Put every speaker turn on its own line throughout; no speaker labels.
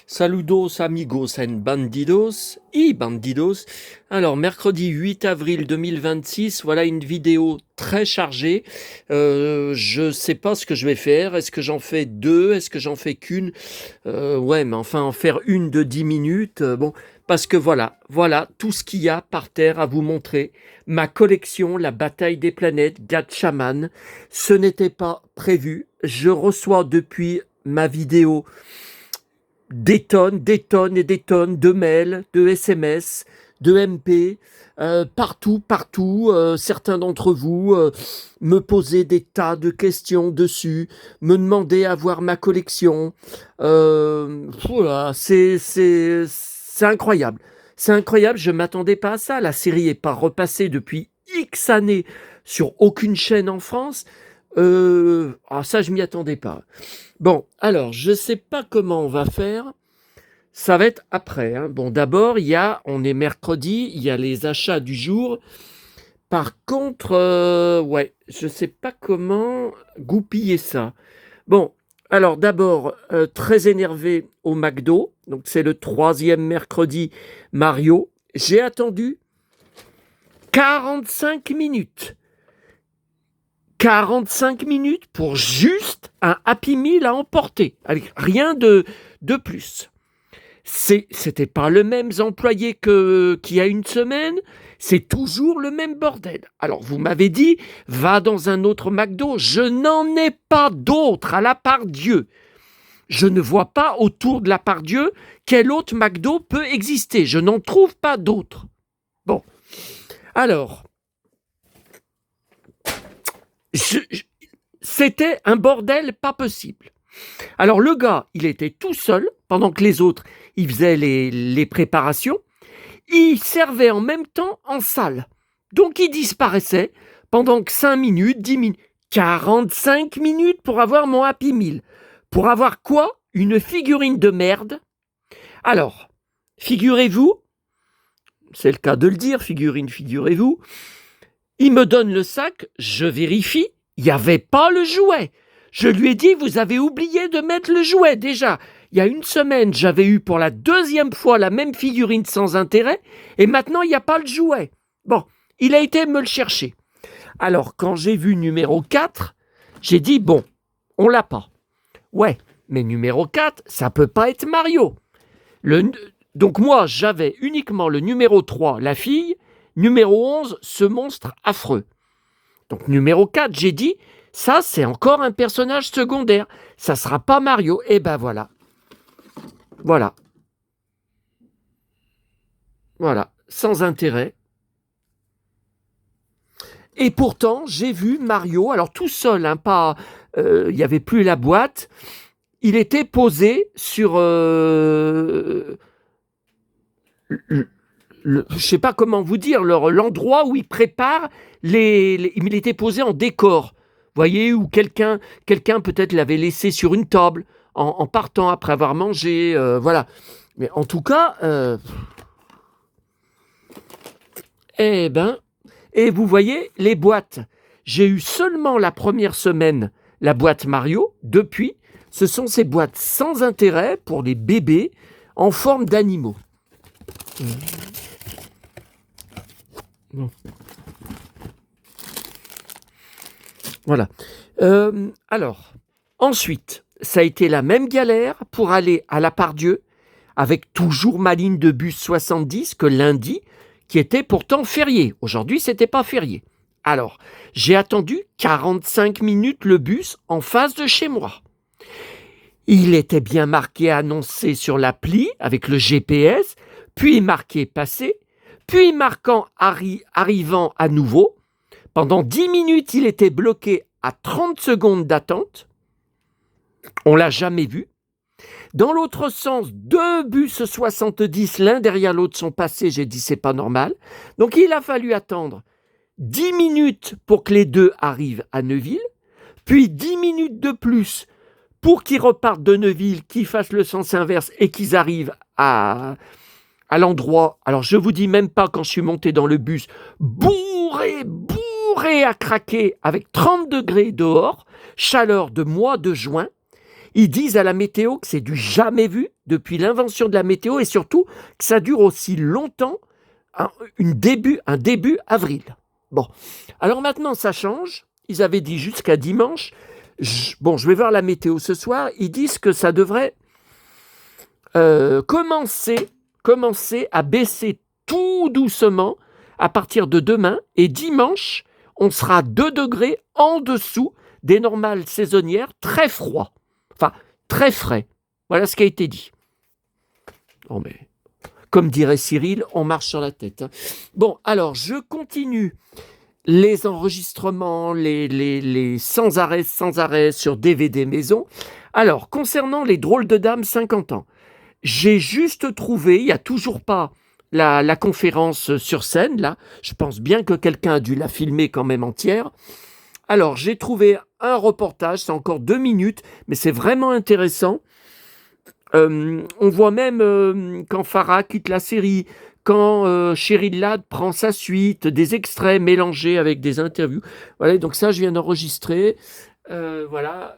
Saludos amigos en bandidos y bandidos. Alors, mercredi 8 avril 2026, voilà une vidéo très chargée. Je sais pas ce que je vais faire. Est-ce que j'en fais deux? Est-ce que j'en fais qu'une? Ouais, mais enfin, en faire une de 10 minutes. Bon, parce que voilà tout ce qu'il y a par terre à vous montrer. Ma collection, la bataille des planètes, Gatchaman. Ce n'était pas prévu. Je reçois depuis ma vidéo des tonnes et des tonnes de mails, de SMS, de MP, partout. Certains d'entre vous me posaient des tas de questions dessus, me demandaient à voir ma collection. Voilà, c'est incroyable. C'est incroyable, je ne m'attendais pas à ça. La série n'est pas repassée depuis X années sur aucune chaîne en France. Ça, je m'y attendais pas. Bon, alors, je sais pas comment on va faire. Ça va être après, hein. Bon, d'abord, on est mercredi, il y a les achats du jour. Par contre, ouais, je sais pas comment goupiller ça. Bon, alors d'abord, très énervé au McDo. Donc, c'est le troisième mercredi Mario. J'ai attendu 45 minutes. 45 minutes pour juste un Happy Meal à emporter, avec rien de plus. C'était pas le même employé qu'il y a une semaine, c'est toujours le même bordel. Alors vous m'avez dit, va dans un autre McDo, je n'en ai pas d'autre à la part Dieu. Je ne vois pas autour de la part Dieu quel autre McDo peut exister, je n'en trouve pas d'autre. Bon, alors, c'était un bordel pas possible. Alors le gars, il était tout seul, pendant que les autres, ils faisaient les préparations. Il servait en même temps en salle. Donc il disparaissait pendant que 5 minutes, 10 minutes, 45 minutes pour avoir mon Happy Meal. Pour avoir quoi? Une figurine de merde. Alors, figurez-vous, c'est le cas de le dire, figurez-vous, il me donne le sac, je vérifie, il n'y avait pas le jouet. Je lui ai dit, vous avez oublié de mettre le jouet déjà. Il y a une semaine, j'avais eu pour la deuxième fois la même figurine sans intérêt, et maintenant, il n'y a pas le jouet. Bon, il a été me le chercher. Alors, quand j'ai vu numéro 4, j'ai dit, bon, on l'a pas. Ouais, mais numéro 4, ça peut pas être Mario. Donc moi, j'avais uniquement le numéro 3, la fille, numéro 11, ce monstre affreux. Donc numéro 4, j'ai dit, ça c'est encore un personnage secondaire, ça sera pas Mario. Et ben voilà. Voilà, sans intérêt. Et pourtant, j'ai vu Mario, alors tout seul, hein, pas, il n'y avait plus la boîte, il était posé sur je ne sais pas comment vous dire, l'endroit où ils préparent il était posé en décor. Vous voyez, où quelqu'un peut-être l'avait laissé sur une table en partant après avoir mangé. Voilà. Mais en tout cas, eh ben, et vous voyez, les boîtes. J'ai eu seulement la première semaine la boîte Mario. Depuis, ce sont ces boîtes sans intérêt pour les bébés en forme d'animaux. Bon. Voilà. Alors, ensuite, ça a été la même galère pour aller à la Part-Dieu, avec toujours ma ligne de bus 70 que lundi, qui était pourtant férié. Aujourd'hui, c'était pas férié. Alors, j'ai attendu 45 minutes le bus en face de chez moi. Il était bien marqué annoncé sur l'appli avec le GPS, puis marqué passé, puis marquant arrivant à nouveau. Pendant 10 minutes, il était bloqué à 30 secondes d'attente. On l'a jamais vu. Dans l'autre sens, 2 bus 70, l'un derrière l'autre, sont passés. J'ai dit, c'est pas normal. Donc, il a fallu attendre 10 minutes pour que les deux arrivent à Neuville, puis 10 minutes de plus pour qu'ils repartent de Neuville, qu'ils fassent le sens inverse et qu'ils arrivent à l'endroit. Alors, je vous dis même pas quand je suis monté dans le bus, bourré à craquer, avec 30 degrés dehors, chaleur de mois de juin. Ils disent à la météo que c'est du jamais vu depuis l'invention de la météo et surtout que ça dure aussi longtemps, un début avril. Bon, alors maintenant ça change. Ils avaient dit jusqu'à dimanche. Je vais voir la météo ce soir. Ils disent que ça devrait commencer à baisser tout doucement à partir de demain. Et dimanche, on sera 2 degrés en dessous des normales saisonnières, très froid. Enfin, très frais. Voilà ce qui a été dit. Non mais, comme dirait Cyril, on marche sur la tête. Hein. Bon, alors, je continue les enregistrements, les sans arrêt sur DVD maison. Alors, concernant les drôles de dames 50 ans, j'ai juste trouvé, il n'y a toujours pas la conférence sur scène, là. Je pense bien que quelqu'un a dû la filmer quand même entière. Alors, j'ai trouvé un reportage, c'est encore 2 minutes, mais c'est vraiment intéressant. On voit même quand Farah quitte la série, quand Cheryl Ladd prend sa suite, des extraits mélangés avec des interviews. Voilà, donc ça, je viens d'enregistrer. Voilà.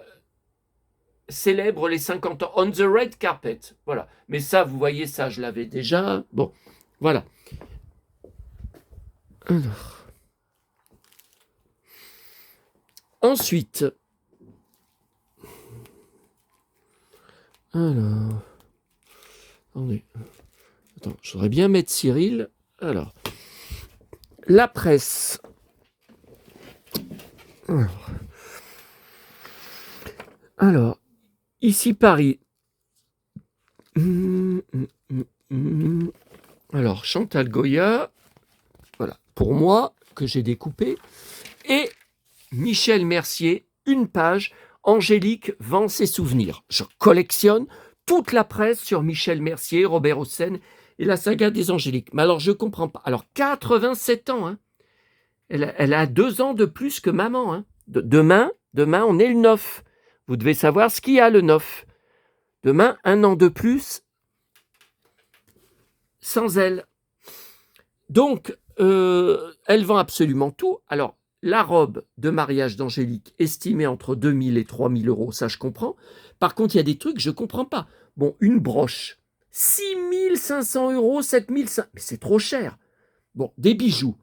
Célèbre les 50 ans. On the red carpet. Voilà. Mais ça, vous voyez, ça, je l'avais déjà. Bon, voilà. Alors. Ensuite. Alors. Attendez. Attends, je voudrais bien mettre Cyril. Alors. La presse. Alors. Ici Paris. Alors, Chantal Goya. Voilà. Pour moi, que j'ai découpé. Et Michel Mercier, une page. Angélique vend ses souvenirs. Je collectionne toute la presse sur Michel Mercier, Robert Hossein et la saga des Angéliques. Mais alors, je ne comprends pas. Alors, 87 ans, hein. Elle a 2 ans de plus que maman. Hein. Demain, on est le 9. Vous devez savoir ce qu'il y a le 9. Demain, 1 an de plus sans elle. Donc, elle vend absolument tout. Alors, la robe de mariage d'Angélique, estimée entre 2 000 et 3 000 euros, ça je comprends. Par contre, il y a des trucs que je ne comprends pas. Bon, une broche, 6 500 euros, 7 500, mais c'est trop cher. Bon, des bijoux,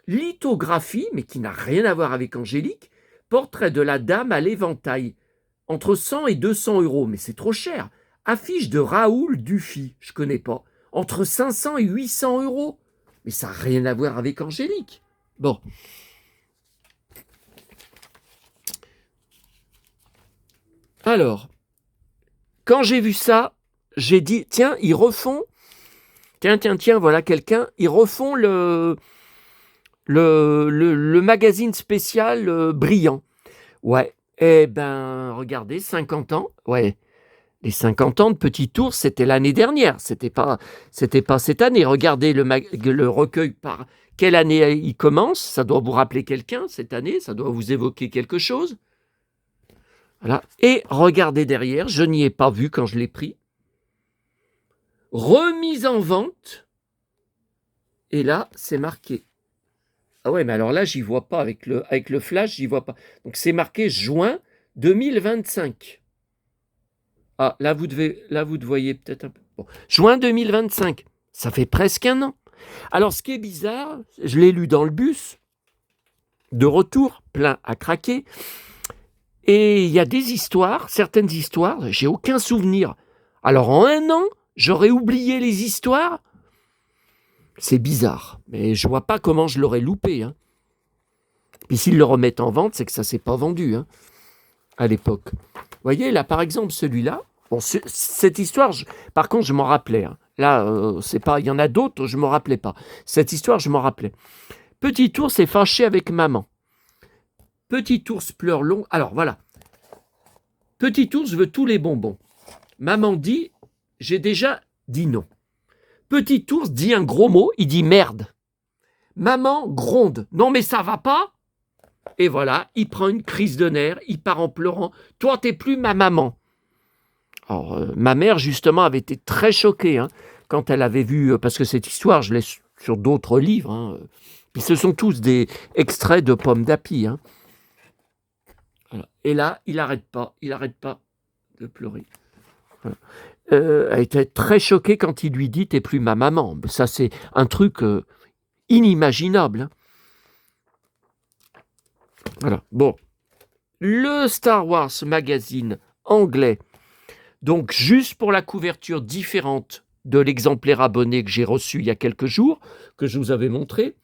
lithographie, mais qui n'a rien à voir avec Angélique, portrait de la dame à l'éventail, entre 100 et 200 euros, mais c'est trop cher. Affiche de Raoul Dufy, je ne connais pas, entre 500 et 800 euros, mais ça n'a rien à voir avec Angélique. Bon. Alors, quand j'ai vu ça, j'ai dit, tiens, ils refont, tiens, voilà quelqu'un, ils refont le magazine spécial Brillant. Ouais, eh ben, regardez, 50 ans, ouais, les 50 ans de Petit Ours, c'était l'année dernière, c'était pas cette année. Regardez le recueil par quelle année il commence, ça doit vous rappeler quelqu'un cette année, ça doit vous évoquer quelque chose. Voilà. Et regardez derrière, je n'y ai pas vu quand je l'ai pris. Remise en vente. Et là, c'est marqué. Ah ouais, mais alors là, j'y vois pas. Avec le flash, j'y vois pas. Donc c'est marqué juin 2025. Ah, là, vous voyez peut-être un peu. Bon. Juin 2025. Ça fait presque 1 an. Alors, ce qui est bizarre, je l'ai lu dans le bus, de retour, plein à craquer. Et il y a des histoires, certaines histoires, j'ai aucun souvenir. Alors en 1 an, j'aurais oublié les histoires. C'est bizarre, mais je vois pas comment je l'aurais loupé. Hein. Puis s'ils le remettent en vente, c'est que ça s'est pas vendu hein, à l'époque. Vous voyez, là par exemple, celui-là, bon, cette histoire, par contre, je m'en rappelais. Hein. Là, c'est pas, il y en a d'autres, je m'en rappelais pas. Cette histoire, je m'en rappelais. Petit ours est fâché avec maman. Petit ours pleure long. Alors voilà. Petit ours veut tous les bonbons. Maman dit, j'ai déjà dit non. Petit ours dit un gros mot, il dit merde. Maman gronde, non mais ça va pas. Et voilà, il prend une crise de nerfs, il part en pleurant. Toi, t'es plus ma maman. Alors, ma mère, justement, avait été très choquée hein, quand elle avait vu, parce que cette histoire, je l'ai sur d'autres livres. Hein, puis ce sont tous des extraits de Pommes d'Api. Hein. Voilà. Et là, il n'arrête pas de pleurer. Elle était très choquée quand il lui dit « T'es plus ma maman ». Ça, c'est un truc inimaginable. Hein. Voilà. Bon. Le Star Wars Magazine anglais, donc juste pour la couverture différente de l'exemplaire abonné que j'ai reçu il y a quelques jours, que je vous avais montré.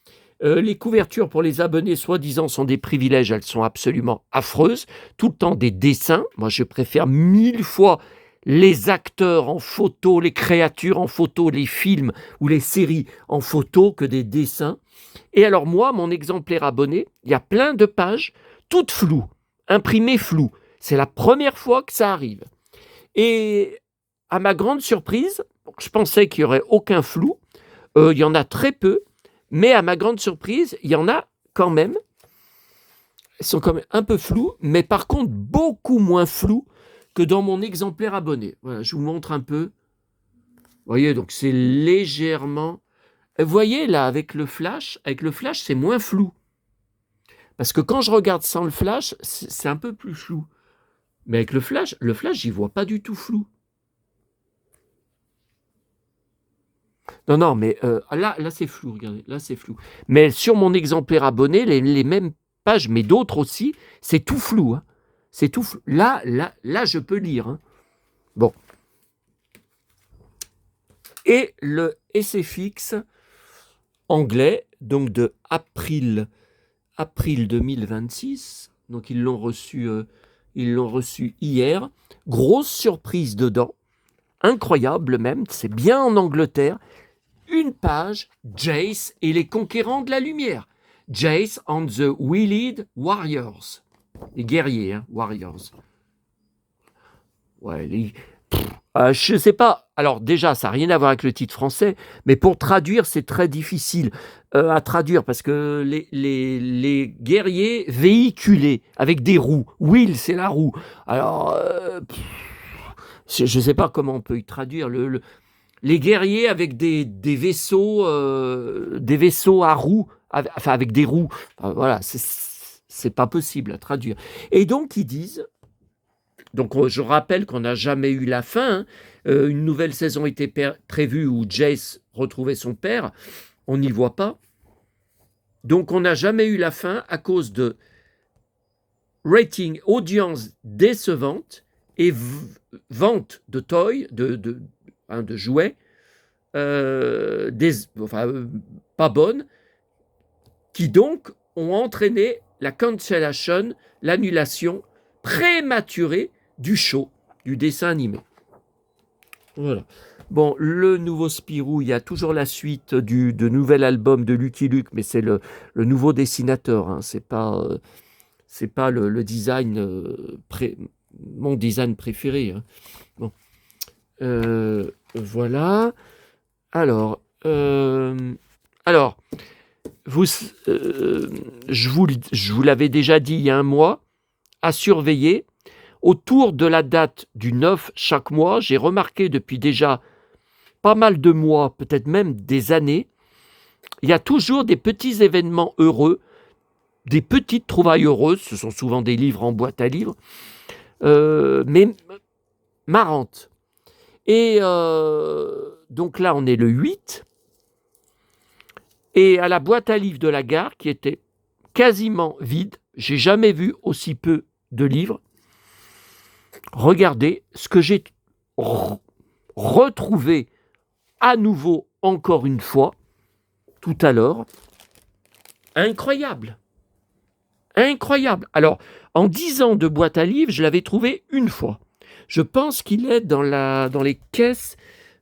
Les couvertures pour les abonnés, soi-disant, sont des privilèges. Elles sont absolument affreuses. Tout le temps des dessins. Moi, je préfère 1000 fois les acteurs en photo, les créatures en photo, les films ou les séries en photo que des dessins. Et alors moi, mon exemplaire abonné, il y a plein de pages, toutes floues, imprimées floues. C'est la première fois que ça arrive. Et à ma grande surprise, je pensais qu'il n'y aurait aucun flou. Il y en a très peu. Mais à ma grande surprise, il y en a quand même. Elles sont quand même un peu floues, mais par contre beaucoup moins floues que dans mon exemplaire abonné. Voilà, je vous montre un peu. Vous voyez, donc c'est légèrement... Vous voyez là, avec le flash, c'est moins flou. Parce que quand je regarde sans le flash, c'est un peu plus flou. Mais avec le flash, j'y vois pas du tout flou. Non, mais là c'est flou, regardez, là c'est flou. Mais sur mon exemplaire abonné, les mêmes pages, mais d'autres aussi, c'est tout flou. Hein. C'est tout flou. Là, je peux lire. Hein. Bon. Et le SFX anglais, donc de avril 2026, donc ils l'ont reçu hier. Grosse surprise dedans, incroyable même, c'est bien en Angleterre. Une page, Jace et les conquérants de la lumière. Jace and the Wheeled Warriors. Les guerriers, hein, Warriors. Ouais, je sais pas. Alors déjà, ça n'a rien à voir avec le titre français, mais pour traduire, c'est très difficile à traduire parce que les guerriers véhiculés avec des roues. Wheel, c'est la roue. Alors, je ne sais pas comment on peut y traduire. Les guerriers avec des vaisseaux à roues, enfin avec des roues. Voilà, c'est pas possible à traduire. Et donc ils disent, donc je rappelle qu'on n'a jamais eu la fin. Hein. Une nouvelle saison était prévue où Jace retrouvait son père. On n'y voit pas. Donc on n'a jamais eu la fin à cause de rating audience décevante et vente de toys, de jouets, pas bonnes, qui donc ont entraîné la cancellation, l'annulation prématurée du show, du dessin animé. Voilà. Bon, le nouveau Spirou, il y a toujours la suite de nouvel album de Lucky Luke, mais c'est le nouveau dessinateur, hein, c'est pas le design, mon design préféré. Hein. Bon. Voilà. Alors, je vous l'avais déjà dit il y a un mois, à surveiller. Autour de la date du 9 chaque mois, j'ai remarqué depuis déjà pas mal de mois, peut-être même des années, il y a toujours des petits événements heureux, des petites trouvailles heureuses, ce sont souvent des livres en boîte à livres, mais marrantes. Et donc là, on est le 8, et à la boîte à livres de la gare, qui était quasiment vide, j'ai jamais vu aussi peu de livres. Regardez ce que j'ai retrouvé à nouveau, encore une fois, tout à l'heure. Incroyable. Incroyable. Alors, en 10 ans de boîte à livres, je l'avais trouvé une fois. Je pense qu'il est dans les caisses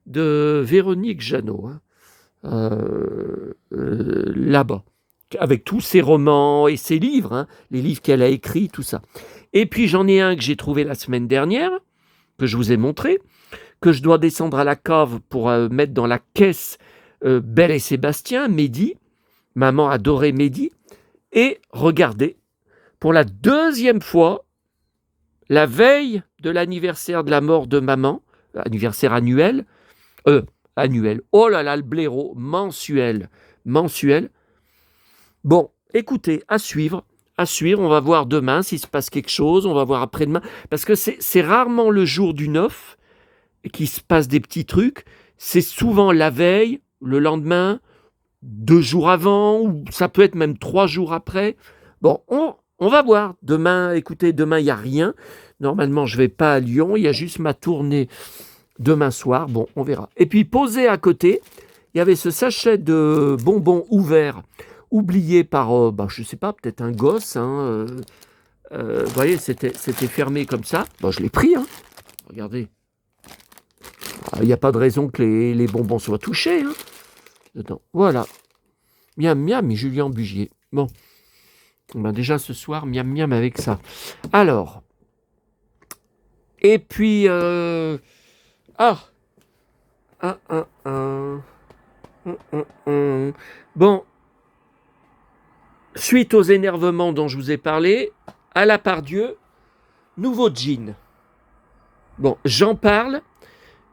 de Véronique Jeannot, hein, là-bas, avec tous ses romans et ses livres, hein, les livres qu'elle a écrits, tout ça. Et puis j'en ai un que j'ai trouvé la semaine dernière, que je vous ai montré, que je dois descendre à la cave pour mettre dans la caisse Belle et Sébastien, Mehdi. Maman adorait Mehdi. Et regardez, pour la deuxième fois, la veille de l'anniversaire de la mort de maman, anniversaire annuel, oh là là, le blaireau, mensuel. Bon, écoutez, à suivre. À suivre, on va voir demain s'il se passe quelque chose, on va voir après-demain. Parce que c'est rarement le jour du 9 qu'il se passe des petits trucs. C'est souvent la veille, le lendemain, 2 jours avant, ou ça peut être même 3 jours après. Bon, on va voir. Demain, écoutez, demain, il n'y a rien. Normalement, je ne vais pas à Lyon. Il y a juste ma tournée demain soir. Bon, on verra. Et puis, posé à côté, il y avait ce sachet de bonbons ouverts, oublié par, je ne sais pas, peut-être un gosse. Vous voyez, c'était fermé comme ça. Bon, je l'ai pris. Regardez. Il n'y a pas de raison que les bonbons soient touchés. Dedans. Voilà. Miam, miam, Julien Bugier. Bon. Ben déjà ce soir, miam, miam avec ça. Alors. Et puis... Bon. Suite aux énervements dont je vous ai parlé, à la Pardieu, nouveau jean. Bon, j'en parle.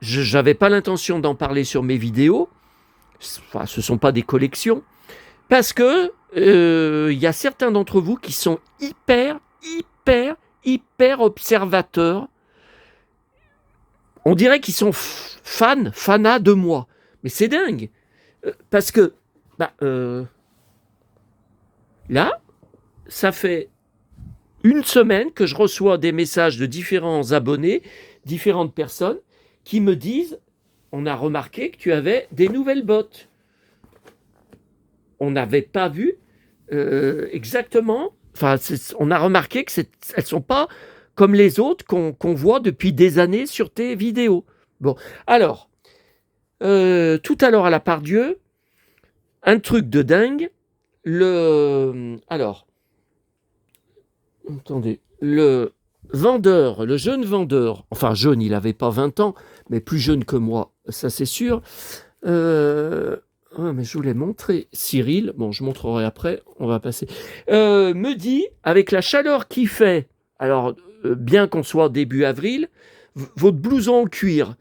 Je n'avais pas l'intention d'en parler sur mes vidéos. Enfin, ce ne sont pas des collections. Parce que y a certains d'entre vous qui sont hyper observateurs. On dirait qu'ils sont fanas de moi. Mais c'est dingue. Parce que, là, ça fait une semaine que je reçois des messages de différents abonnés, différentes personnes, qui me disent, on a remarqué que tu avais des nouvelles bottes. On n'avait pas vu exactement, on a remarqué que elles ne sont pas comme les autres qu'on voit depuis des années sur tes vidéos. Bon, alors, tout à l'heure à la Pardieu, un truc de dingue, attendez, le jeune vendeur, enfin jeune, il n'avait pas 20 ans, mais plus jeune que moi, ça c'est sûr. Mais je voulais montrer Cyril, bon je montrerai après, on va passer. Me dit, avec la chaleur qu'il fait, alors bien qu'on soit début avril, votre blouson en cuir,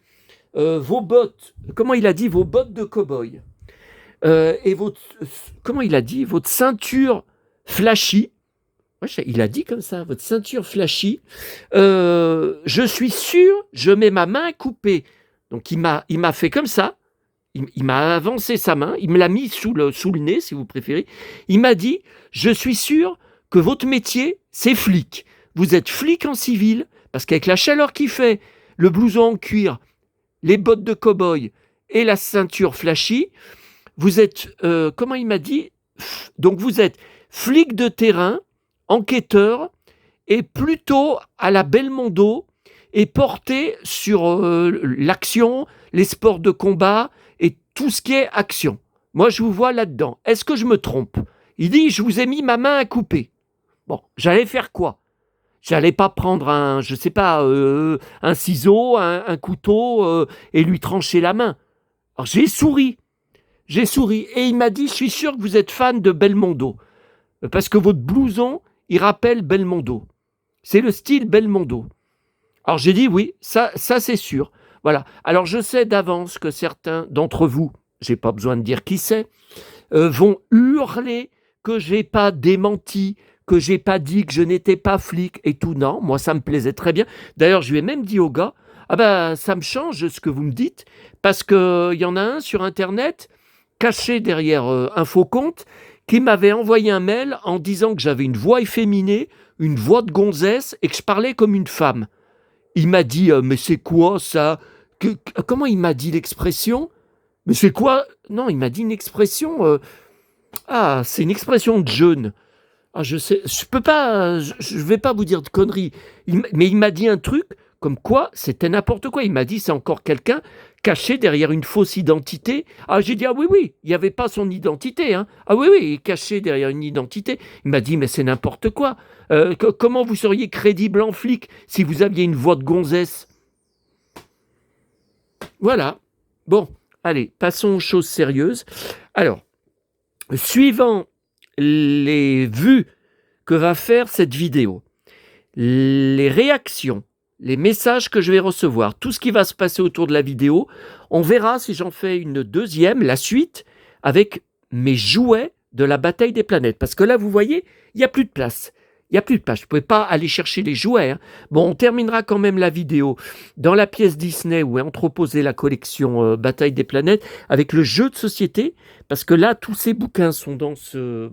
vos bottes, comment il a dit, vos bottes de cow-boy, et comment il a dit, votre ceinture flashy. Il a dit comme ça, votre ceinture flashy. Je suis sûr, je mets ma main coupée. Donc il m'a fait comme ça. Il m'a avancé sa main. Il me l'a mis sous le nez, si vous préférez. Il m'a dit, je suis sûr que votre métier, c'est flic. Vous êtes flic en civil, parce qu'avec la chaleur qu'il fait, le blouson en cuir, les bottes de cow-boy et la ceinture flashy, vous êtes, comment il m'a dit, donc vous êtes flic de terrain, enquêteur, et plutôt à la Belmondo, et porté sur l'action, les sports de combat, et tout ce qui est action. Moi, je vous vois là-dedans. Est-ce que je me trompe? Il dit, je vous ai mis ma main à couper. Bon, j'allais faire quoi? J'allais pas prendre un ciseau, un couteau, et lui trancher la main. Alors, j'ai souri. Et il m'a dit, je suis sûr que vous êtes fan de Belmondo. Parce que votre blouson, il rappelle Belmondo. C'est le style Belmondo. Alors j'ai dit oui, ça c'est sûr. Voilà. Alors je sais d'avance que certains d'entre vous, j'ai pas besoin de dire qui c'est, vont hurler que j'ai pas démenti, que j'ai pas dit que je n'étais pas flic et tout. Non, moi ça me plaisait très bien. D'ailleurs je lui ai même dit au gars, ça me change ce que vous me dites, parce que il y en a un sur internet, caché derrière un faux compte, qui m'avait envoyé un mail en disant que j'avais une voix efféminée, une voix de gonzesse et que je parlais comme une femme. Il m'a dit, mais c'est quoi ça? Comment il m'a dit l'expression? Mais c'est quoi? Non, il m'a dit une expression... c'est une expression de jeune. Je sais, je peux pas, je vais pas vous dire de conneries. Mais il m'a dit un truc comme quoi c'était n'importe quoi. Il m'a dit, c'est encore quelqu'un caché derrière une fausse identité. J'ai dit, oui, il n'y avait pas son identité. Oui, caché derrière une identité. Il m'a dit, mais c'est n'importe quoi. Comment vous seriez crédible en flic si vous aviez une voix de gonzesse? Voilà. Bon, allez, passons aux choses sérieuses. Alors, suivant les vues que va faire cette vidéo, les réactions, les messages que je vais recevoir, tout ce qui va se passer autour de la vidéo, on verra si j'en fais une deuxième, la suite, avec mes jouets de la bataille des planètes. Parce que là, vous voyez, il n'y a plus de place. Il n'y a plus de place. Je ne pouvais pas aller chercher les jouets. Hein. Bon, on terminera quand même la vidéo dans la pièce Disney où est entreposée la collection Bataille des planètes avec le jeu de société. Parce que là, tous ces bouquins sont dans ce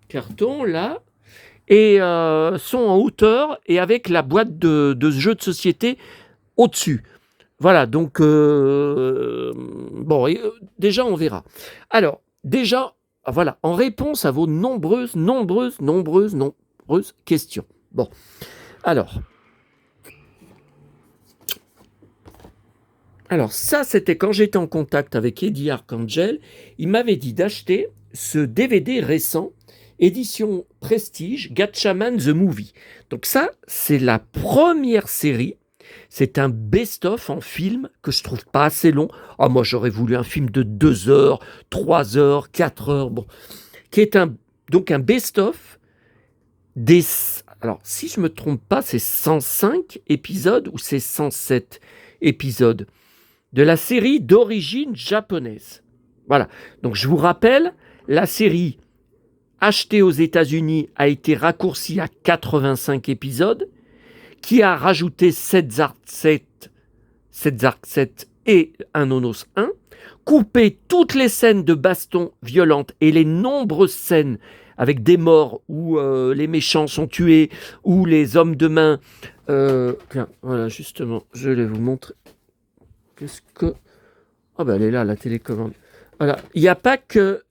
carton-là et sont en hauteur et avec la boîte de jeu de société au-dessus. Voilà, donc, bon, déjà, on verra. Alors, déjà, voilà, en réponse à vos nombreuses questions. Bon, alors ça, c'était quand j'étais en contact avec Eddie Arcangel. Il m'avait dit d'acheter ce DVD récent, édition Prestige, Gatchaman The Movie. Donc ça, c'est la première série. C'est un best-of en film que je trouve pas assez long. Ah, moi, j'aurais voulu un film de 2 heures, 3 heures, 4 heures, bon, qui est donc un best-of des... Alors, si je me trompe pas, c'est 105 épisodes ou c'est 107 épisodes de la série d'origine japonaise. Voilà. Donc, je vous rappelle, la série achetée aux États-Unis a été raccourcie à 85 épisodes, qui a rajouté 7 Zark 7 et un Nonos 1, coupé toutes les scènes de baston violentes et les nombreuses scènes avec des morts où les méchants sont tués, où les hommes de main... Tiens, voilà, justement, je vais vous montrer. Qu'est-ce que... Ah ben elle est là, la télécommande. Voilà, il n'y a pas que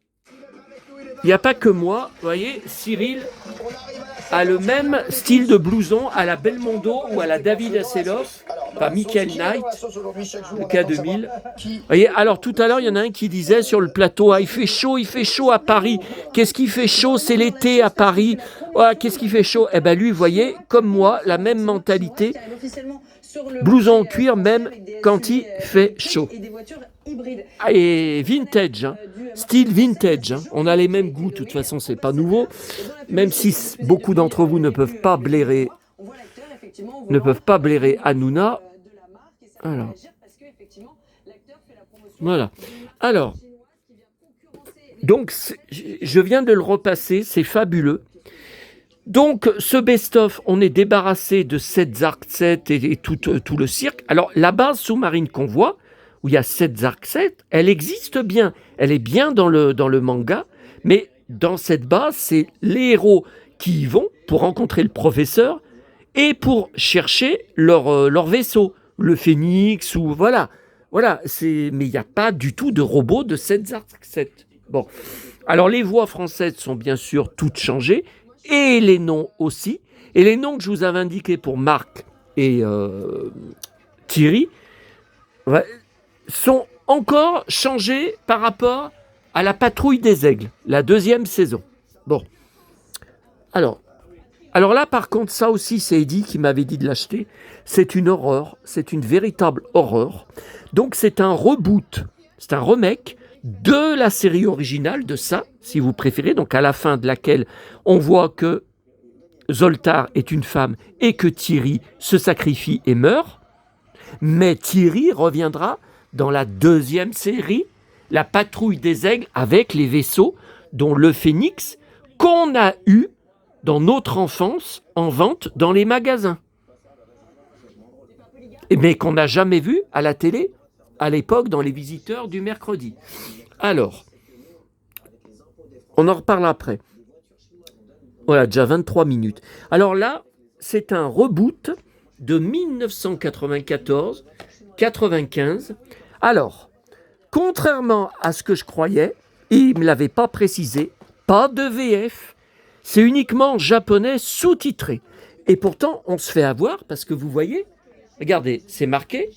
moi, vous voyez, Cyril a le même style de blouson à la Belmondo ou à la David Hasselhoff, pas Michael Knight, le K2000. Vous voyez, alors tout à l'heure, il y en a un qui disait sur le plateau, ah, il fait chaud à Paris. Qu'est-ce qui fait chaud? C'est l'été à Paris. Ah, qu'est-ce qui fait chaud? Eh bien lui, vous voyez, comme moi, la même mentalité. Blouson en cuir même quand il fait chaud. Et vintage, hein. Style vintage. Hein. On a les mêmes goûts, de toute façon, c'est pas nouveau. Même si beaucoup d'entre vous ne peuvent pas blairer Hanouna. Alors. Voilà. Alors. Donc, je viens de le repasser, c'est fabuleux. Donc, ce best-of, on est débarrassé de 7 Zark 7 et tout le cirque. Alors, la base sous-marine qu'on voit, où il y a 7 Zark 7, elle existe bien. Elle est bien dans le manga, mais dans cette base, c'est les héros qui y vont pour rencontrer le professeur et pour chercher leur vaisseau, le Phénix, ou voilà. Voilà, mais il n'y a pas du tout de robot de 7 Zark 7. Bon. Alors, les voix françaises sont bien sûr toutes changées, et les noms aussi. Et les noms que je vous avais indiqués pour Marc et Thierry sont encore changés par rapport à la Patrouille des Aigles, la 2e saison. Bon. Alors là, par contre, ça aussi, c'est Eddie qui m'avait dit de l'acheter. C'est une horreur, c'est une véritable horreur. Donc, c'est un reboot, c'est un remake de la série originale, de ça, si vous préférez, donc à la fin de laquelle on voit que Zoltar est une femme et que Thierry se sacrifie et meurt. Mais Thierry reviendra dans la 2e série, la Patrouille des Aigles, avec les vaisseaux, dont le Phénix, qu'on a eu dans notre enfance en vente dans les magasins. Mais qu'on n'a jamais vu à la télé, à l'époque, dans les visiteurs du mercredi. Alors, on en reparle après. Voilà, déjà 23 minutes. Alors là, c'est un reboot de 1994-95. Alors, contrairement à ce que je croyais, il ne me l'avait pas précisé, pas de VF, c'est uniquement japonais sous-titré. Et pourtant, on se fait avoir parce que vous voyez, regardez, c'est marqué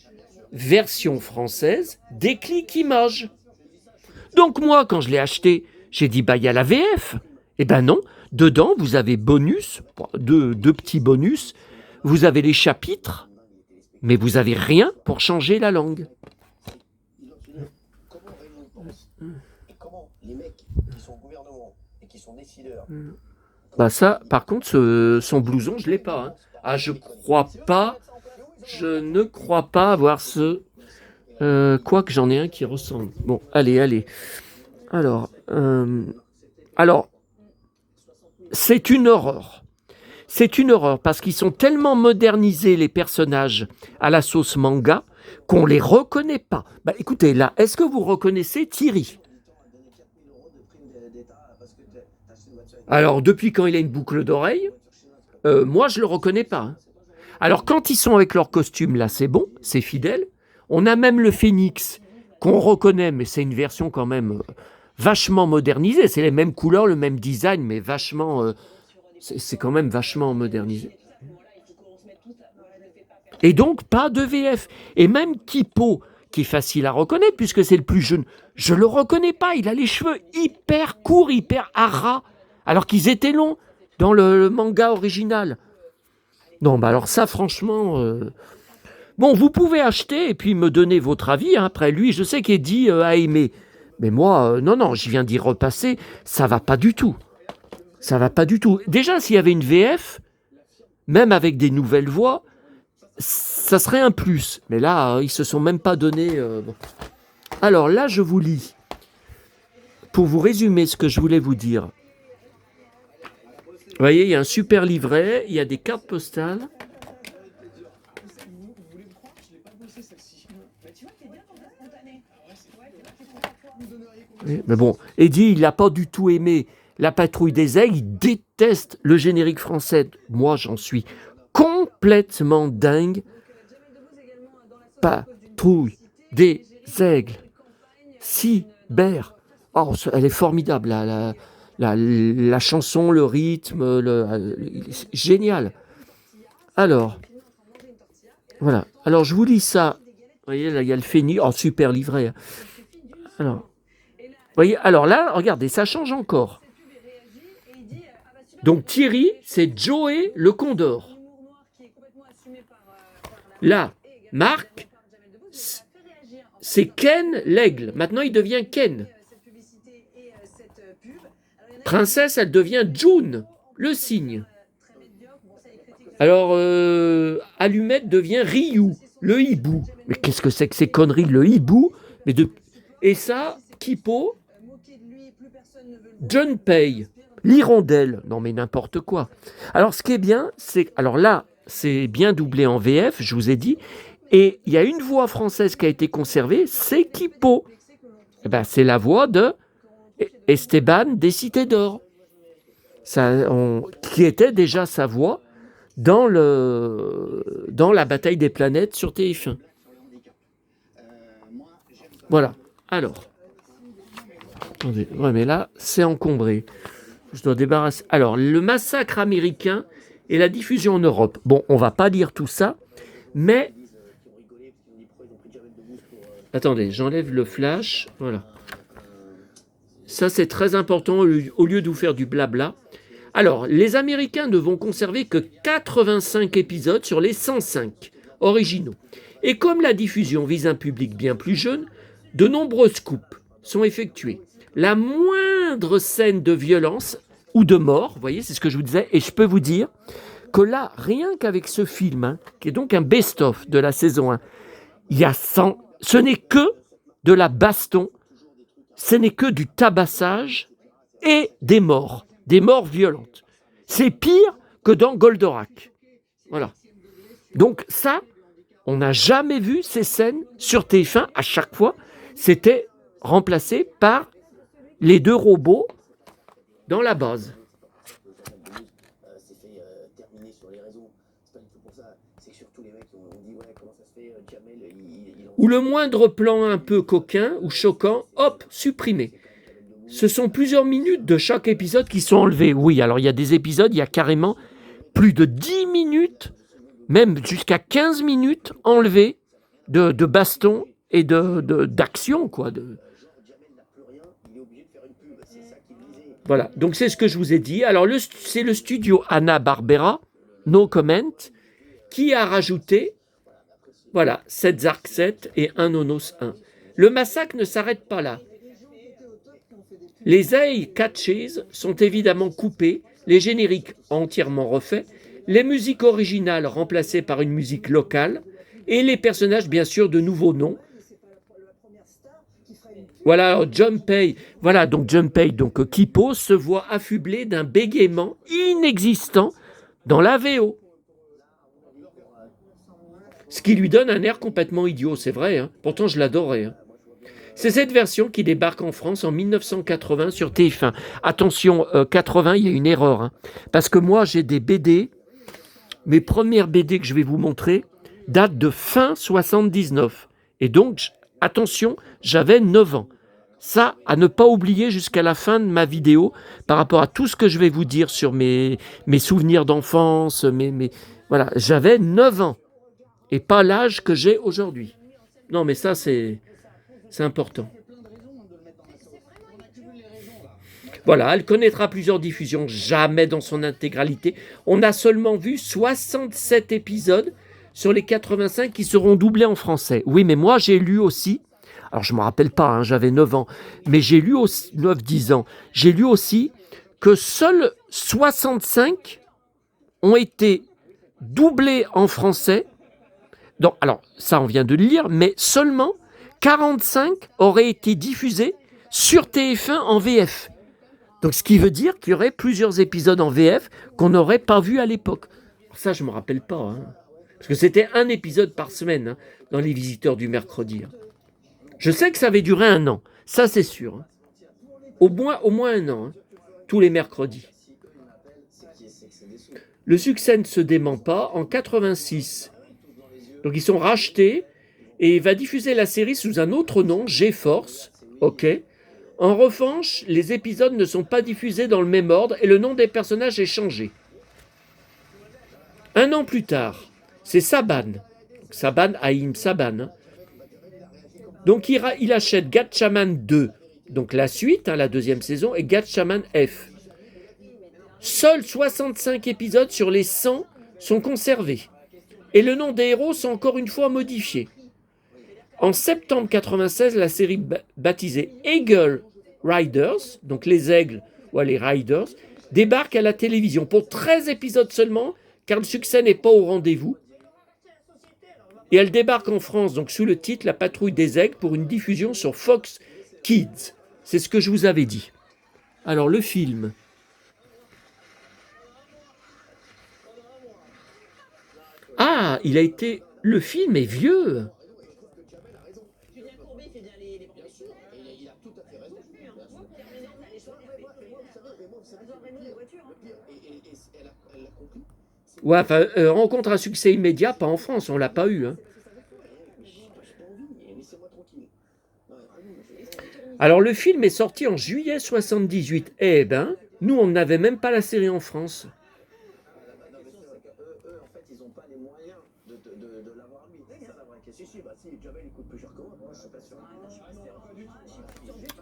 version française, déclic image. Donc moi, quand je l'ai acheté, j'ai dit, bah il y a la VF. Eh ben non, dedans, vous avez bonus, deux petits bonus, vous avez les chapitres, mais vous n'avez rien pour changer la langue. Comment les mecs qui sont au gouvernement et qui sont décideurs... Bah ça, par contre, son blouson, je ne l'ai pas. Hein. Ah, je ne crois pas avoir ce... Quoique j'en ai un qui ressemble. Bon, allez. Alors, alors, c'est une horreur. C'est une horreur parce qu'ils sont tellement modernisés, les personnages, à la sauce manga, qu'on les reconnaît pas. Bah, écoutez, là, est-ce que vous reconnaissez Thierry? Alors, depuis quand il a une boucle d'oreille, moi, je le reconnais pas, hein. Alors, quand ils sont avec leur costume, là, c'est bon, c'est fidèle. On a même le Phénix, qu'on reconnaît, mais c'est une version quand même vachement modernisée. C'est les mêmes couleurs, le même design, mais vachement... c'est quand même vachement modernisé. Et donc, pas de VF. Et même Kipo, qui est facile à reconnaître, puisque c'est le plus jeune, je le reconnais pas. Il a les cheveux hyper courts, hyper à ras, alors qu'ils étaient longs dans le manga original. Non, bah alors ça, franchement... Bon, vous pouvez acheter et puis me donner votre avis. Hein. Après, lui, je sais qu'Eddie a aimé. Mais moi, non, je viens d'y repasser. Ça va pas du tout. Ça va pas du tout. Déjà, s'il y avait une VF, même avec des nouvelles voix, ça serait un plus. Mais là, ils se sont même pas donné... bon. Alors là, je vous lis. Pour vous résumer ce que je voulais vous dire. Vous voyez, il y a un super livret, il y a des cartes postales. Oui, mais bon, Eddie, il n'a pas du tout aimé La Patrouille des Aigles, il déteste le générique français. Moi, j'en suis complètement dingue. Patrouille des Aigles. Cyber. Oh, elle est formidable, la chanson, le rythme, génial. Alors, voilà. Alors, je vous lis ça. Vous voyez, là, il y a le Phénix. Oh, super livret. Hein. Alors, vous voyez, alors là, regardez, ça change encore. Donc Thierry, c'est Joey le Condor. Là, Marc, c'est Ken l'aigle. Maintenant, il devient Ken. Princesse, elle devient June, le cygne. Alors, Allumette devient Ryu, le hibou. Mais qu'est-ce que c'est que ces conneries, le hibou? Et ça, Kipo, Junpei, l'hirondelle. Non mais n'importe quoi. Alors ce qui est bien, c'est... Alors là, c'est bien doublé en VF, je vous ai dit. Et il y a une voix française qui a été conservée, c'est Kipo. Eh ben, c'est la voix de Esteban des Cités d'Or. Qui était déjà sa voix dans la bataille des planètes sur TF1. Voilà. Alors. Attendez. Ouais, mais là, c'est encombré. Je dois débarrasser. Alors, le massacre américain et la diffusion en Europe. Bon, on va pas lire tout ça, mais... Attendez, j'enlève le flash. Voilà. Ça, c'est très important au lieu de vous faire du blabla. Alors, les Américains ne vont conserver que 85 épisodes sur les 105 originaux. Et comme la diffusion vise un public bien plus jeune, de nombreuses coupes sont effectuées. La moindre scène de violence ou de mort, vous voyez, c'est ce que je vous disais, et je peux vous dire que là, rien qu'avec ce film, hein, qui est donc un best-of de la saison 1, il y a 100, ce n'est que de la baston, ce n'est que du tabassage et des morts violentes. C'est pire que dans Goldorak. Voilà. Donc ça, on n'a jamais vu ces scènes sur TF1. À chaque fois, c'était remplacé par les deux robots dans la base. Ou le moindre plan un peu coquin ou choquant, hop, supprimé. Ce sont plusieurs minutes de chaque épisode qui sont enlevés. Oui, alors il y a des épisodes, il y a carrément plus de 10 minutes, même jusqu'à 15 minutes enlevées de baston et d'action, quoi. Voilà, donc c'est ce que je vous ai dit. Alors, c'est le studio Hanna-Barbera, No Comment, qui a rajouté, voilà, 7 Zark 7 et 1 Nonos 1. Le massacre ne s'arrête pas là. Les ailes catchées sont évidemment coupées, les génériques entièrement refaits, les musiques originales remplacées par une musique locale, et les personnages, bien sûr, de nouveaux noms, Voilà, alors Junpei, voilà, donc Junpei, donc Kippo se voit affublé d'un bégaiement inexistant dans la VO. Ce qui lui donne un air complètement idiot, c'est vrai, hein. Pourtant je l'adorais. Hein. C'est cette version qui débarque en France en 1980 sur TF1. Attention, 80, il y a une erreur. Hein, parce que moi, j'ai des BD. Mes premières BD que je vais vous montrer datent de fin 79. Et donc, attention, j'avais 9 ans. Ça, à ne pas oublier jusqu'à la fin de ma vidéo, par rapport à tout ce que je vais vous dire sur mes souvenirs d'enfance. Voilà, j'avais 9 ans. Et pas l'âge que j'ai aujourd'hui. Non, mais ça, c'est important. Voilà, elle connaîtra plusieurs diffusions, jamais dans son intégralité. On a seulement vu 67 épisodes sur les 85 qui seront doublés en français. Oui, mais moi, j'ai lu aussi, alors je ne me rappelle pas, hein, j'avais 9 ans, mais j'ai lu aussi, 9-10 ans, j'ai lu aussi que seuls 65 ont été doublés en français. Donc, alors, ça, on vient de le lire, mais seulement 45 auraient été diffusés sur TF1 en VF. Donc, ce qui veut dire qu'il y aurait plusieurs épisodes en VF qu'on n'aurait pas vus à l'époque. Ça, je ne me rappelle pas. Hein. Parce que c'était un épisode par semaine hein, dans Les Visiteurs du mercredi. Hein. Je sais que ça avait duré 1 an. Ça, c'est sûr. Hein. Au moins 1 an. Hein, tous les mercredis. Le succès ne se dément pas. En 86, donc ils sont rachetés et il va diffuser la série sous un autre nom, G-Force. Ok. En revanche, les épisodes ne sont pas diffusés dans le même ordre et le nom des personnages est changé. 1 an plus tard, c'est Saban. Saban, Haïm Saban. Hein. Donc il achète Gatchaman 2, donc la suite, hein, la 2e saison, et Gatchaman F. Seuls 65 épisodes sur les 100 sont conservés. Et le nom des héros sont encore une fois modifiés. En septembre 96, la série baptisée Eagle Riders, donc les aigles ou les riders, débarque à la télévision pour 13 épisodes seulement, car le succès n'est pas au rendez-vous. Et elle débarque en France, donc sous le titre La Patrouille des Aigles, pour une diffusion sur Fox Kids. C'est ce que je vous avais dit. Alors le film. Ah, le film est vieux. Ouais, enfin, rencontre à succès immédiat, pas en France, on l'a pas eu. Hein. Alors le film est sorti en juillet 78. Eh ben, nous on n'avait même pas la série en France.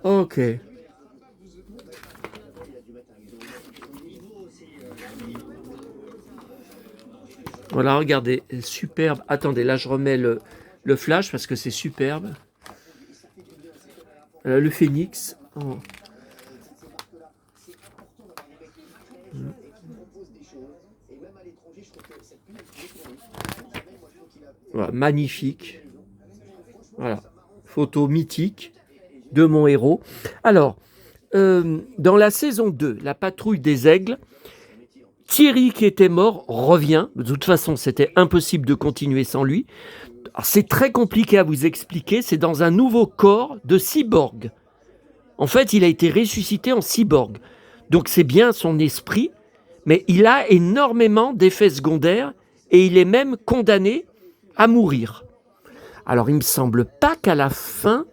Ok. Voilà, regardez, superbe. Attendez, là je remets le flash parce que c'est superbe. Le phénix. Oh. Voilà, magnifique. Voilà, photo mythique de mon héros. Alors, dans la saison 2, La Patrouille des Aigles, Thierry qui était mort revient. De toute façon, c'était impossible de continuer sans lui. Alors, c'est très compliqué à vous expliquer. C'est dans un nouveau corps de cyborg. En fait, il a été ressuscité en cyborg. Donc, c'est bien son esprit, mais il a énormément d'effets secondaires et il est même condamné à mourir. Alors, il me semble pas qu'à la fin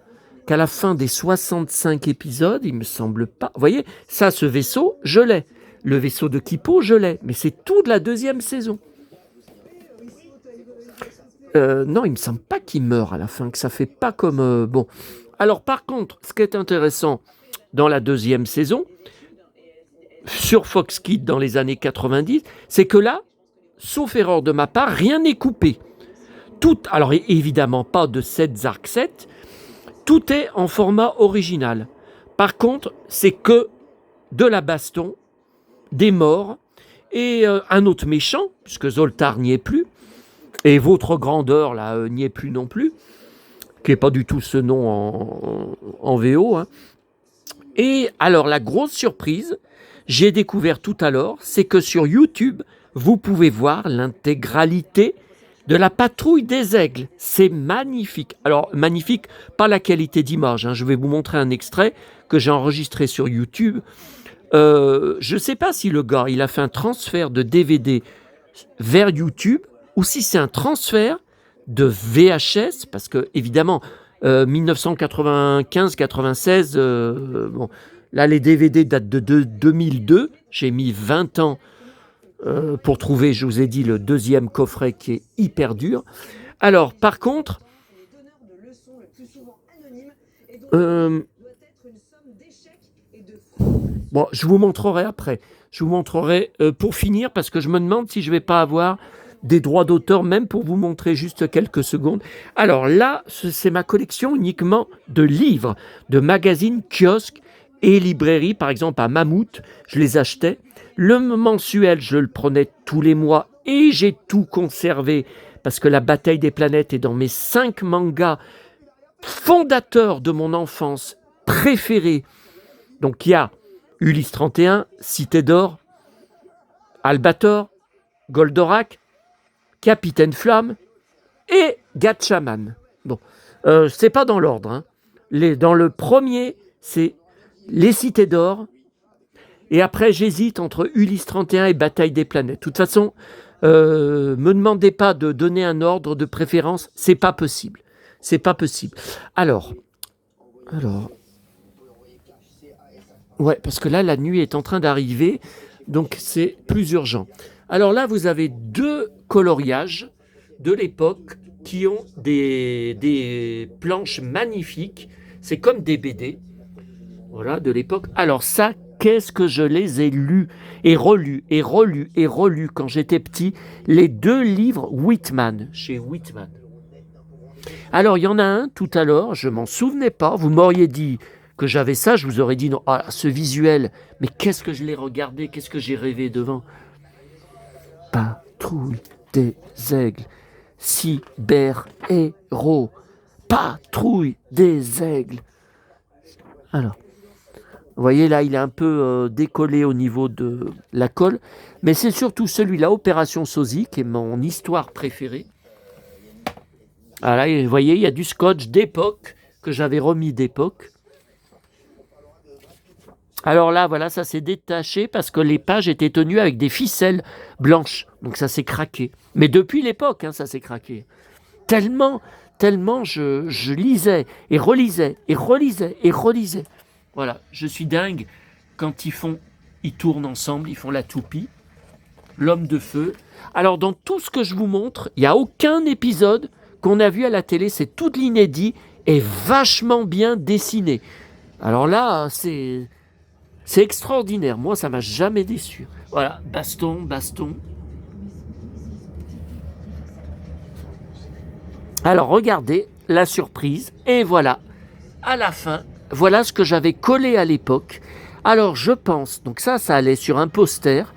des 65 épisodes, il me semble pas. Vous voyez, ça, ce vaisseau, je l'ai. Le vaisseau de Kippo, je l'ai. Mais c'est tout de la 2e saison. Non, il me semble pas qu'il meurt à la fin, que ça fait pas comme... bon. Alors, par contre, ce qui est intéressant dans la 2e saison, sur Fox Kids dans les années 90, c'est que là, sauf erreur de ma part, rien n'est coupé. Tout, alors évidemment pas de 7 Arc 7, tout est en format original. Par contre, c'est que de la baston, des morts et un autre méchant, puisque Zoltar n'y est plus, et votre grandeur là n'y est plus non plus, qui n'est pas du tout ce nom en VO. Hein. Et alors, la grosse surprise, j'ai découvert tout à l'heure, c'est que sur YouTube, vous pouvez voir l'intégralité de la patrouille des aigles. C'est magnifique. Alors, magnifique, pas la qualité d'image. Hein. Je vais vous montrer un extrait que j'ai enregistré sur YouTube. Je ne sais pas si le gars, il a fait un transfert de DVD vers YouTube ou si c'est un transfert de VHS, parce que, évidemment, 1995-96, bon, là, les DVD datent de 2002. J'ai mis 20 ans pour trouver, je vous ai dit, le deuxième coffret qui est hyper dur. Alors, par contre, bon, je vous montrerai après. Je vous montrerai pour finir, parce que je me demande si je ne vais pas avoir des droits d'auteur, même pour vous montrer juste quelques secondes. Alors là, c'est ma collection uniquement de livres, de magazines, kiosques et librairies. Par exemple, à Mammouth, je les achetais. Le mensuel, je le prenais tous les mois et j'ai tout conservé parce que la bataille des planètes est dans mes 5 mangas fondateurs de mon enfance préférés. Donc il y a Ulysse 31, Cité d'Or, Albator, Goldorak, Capitaine Flamme et Gatchaman. Bon, c'est pas dans l'ordre. Hein. Dans le premier, c'est les Cités d'Or. Et après, j'hésite entre Ulysse 31 et Bataille des planètes. De toute façon, me demandez pas de donner un ordre de préférence. C'est pas possible. C'est pas possible. Alors. Ouais, parce que là, la nuit est en train d'arriver. Donc, c'est plus urgent. Alors là, vous avez 2 coloriages de l'époque qui ont des planches magnifiques. C'est comme des BD. Voilà, de l'époque. Alors ça, qu'est-ce que je les ai lus et relus et relus et relus quand j'étais petit. Les 2 livres Whitman, chez Whitman. Alors, il y en a un tout à l'heure, je m'en souvenais pas. Vous m'auriez dit que j'avais ça, je vous aurais dit non. Ah, ce visuel, mais qu'est-ce que je l'ai regardé, qu'est-ce que j'ai rêvé devant. Patrouille des aigles, cyber-héros, patrouille des aigles. Alors, vous voyez là, il est un peu décollé au niveau de la colle, mais c'est surtout celui-là, Opération Sosie, qui est mon histoire préférée. Voilà, vous voyez, il y a du scotch d'époque, que j'avais remis d'époque. Alors là, voilà, ça s'est détaché parce que les pages étaient tenues avec des ficelles blanches. Donc ça s'est craqué. Mais depuis l'époque, hein, ça s'est craqué. Tellement je lisais et relisais et relisais et relisais. Voilà, je suis dingue quand ils tournent ensemble, ils font la toupie, l'homme de feu. Alors dans tout ce que je vous montre, il n'y a aucun épisode qu'on a vu à la télé, c'est tout de l'inédit et vachement bien dessiné. Alors là, c'est extraordinaire. Moi, ça m'a jamais déçu. Voilà, baston. Alors, regardez la surprise. Et voilà, à la fin, voilà ce que j'avais collé à l'époque. Alors, je pense, donc ça allait sur un poster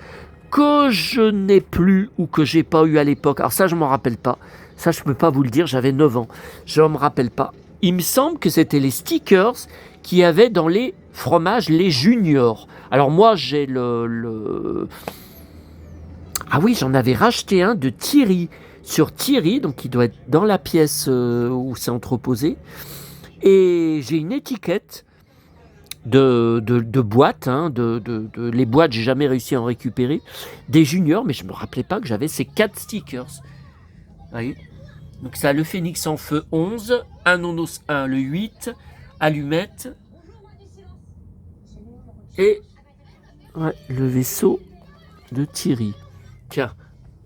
que je n'ai plus ou que j'ai pas eu à l'époque. Alors ça, je m'en rappelle pas. Ça, je peux pas vous le dire, j'avais 9 ans. Je ne me rappelle pas. Il me semble que c'était les stickers qu'il y avait dans les fromages, les juniors. Alors moi, j'ai Ah oui, j'en avais racheté un de Thierry. Sur Thierry, donc il doit être dans la pièce où c'est entreposé. Et j'ai une étiquette de boîtes, hein, les boîtes, j'ai jamais réussi à en récupérer. Des juniors, mais je me rappelais pas que j'avais ces 4 stickers. Vous voyez ? Donc ça a le Phénix en feu 11, un Nonos 1, le 8, allumette, et ouais, le vaisseau de Thierry. Tiens,